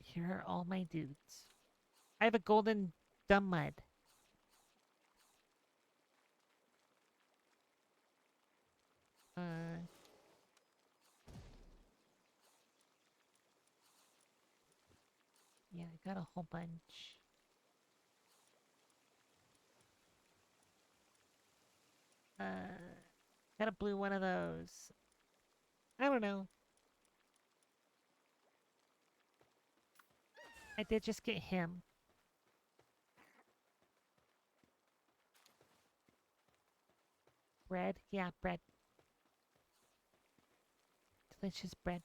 S1: Here are all my dudes. I have a golden dumb mud. Uh, yeah, I got a whole bunch. Got a blue one of those. I don't know. I did just get him. Bread? Yeah, bread. Delicious bread.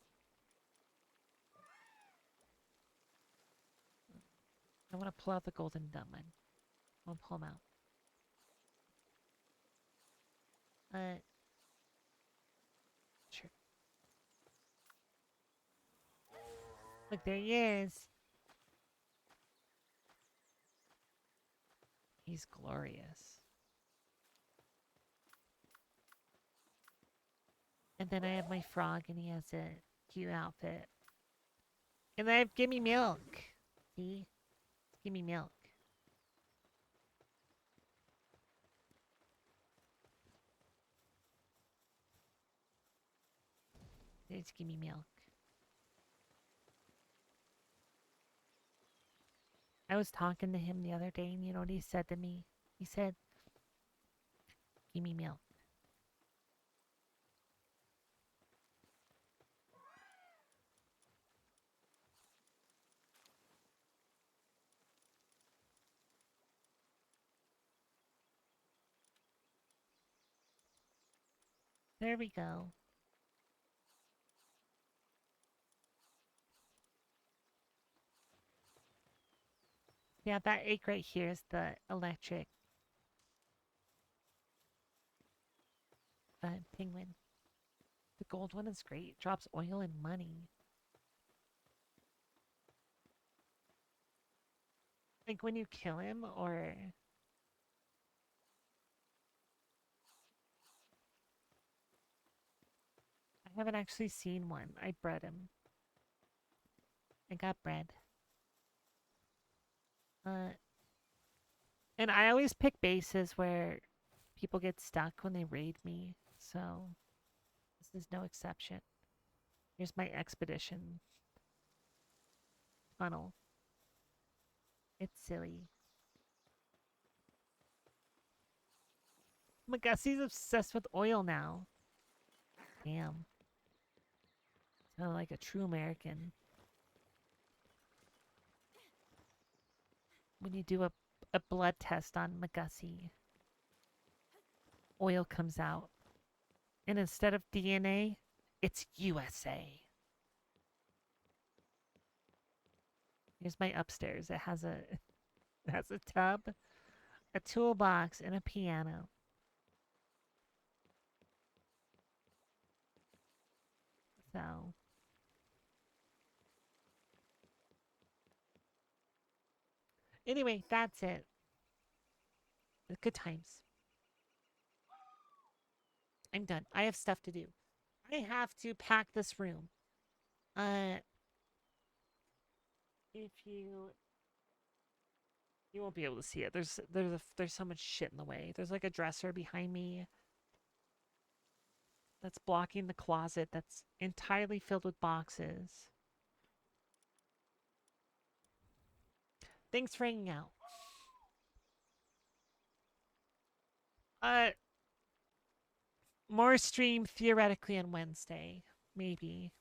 S1: I want to pull out the golden dumbman. I'll pull him out. Sure. Look, there he is. He's glorious. And then I have my frog, and he has a cute outfit. And then I have Gimme Milk. See? Gimme Milk. There's Gimme Milk. I was talking to him the other day, and you know what he said to me? He said, Gimme Milk. There we go. Yeah, that egg right here is the electric penguin. The gold one is great. Drops oil and money. Like when you kill him, or I haven't actually seen one. I bred him. I got bred. Uh, and I always pick bases where people get stuck when they raid me, so this is no exception. Here's my expedition tunnel. It's silly. Magassi's obsessed with oil now. Damn. Sound like a true American. When you do a blood test on Magassi, oil comes out. And instead of DNA, it's USA. Here's my upstairs. It has a tub, a toolbox, and a piano. So anyway, that's it. Good times. I'm done. I have stuff to do. I have to pack this room. Uh if you won't be able to see it. There's so much shit in the way. There's like a dresser behind me that's blocking the closet that's entirely filled with boxes. Thanks for hanging out. Uh, more stream theoretically on Wednesday, maybe.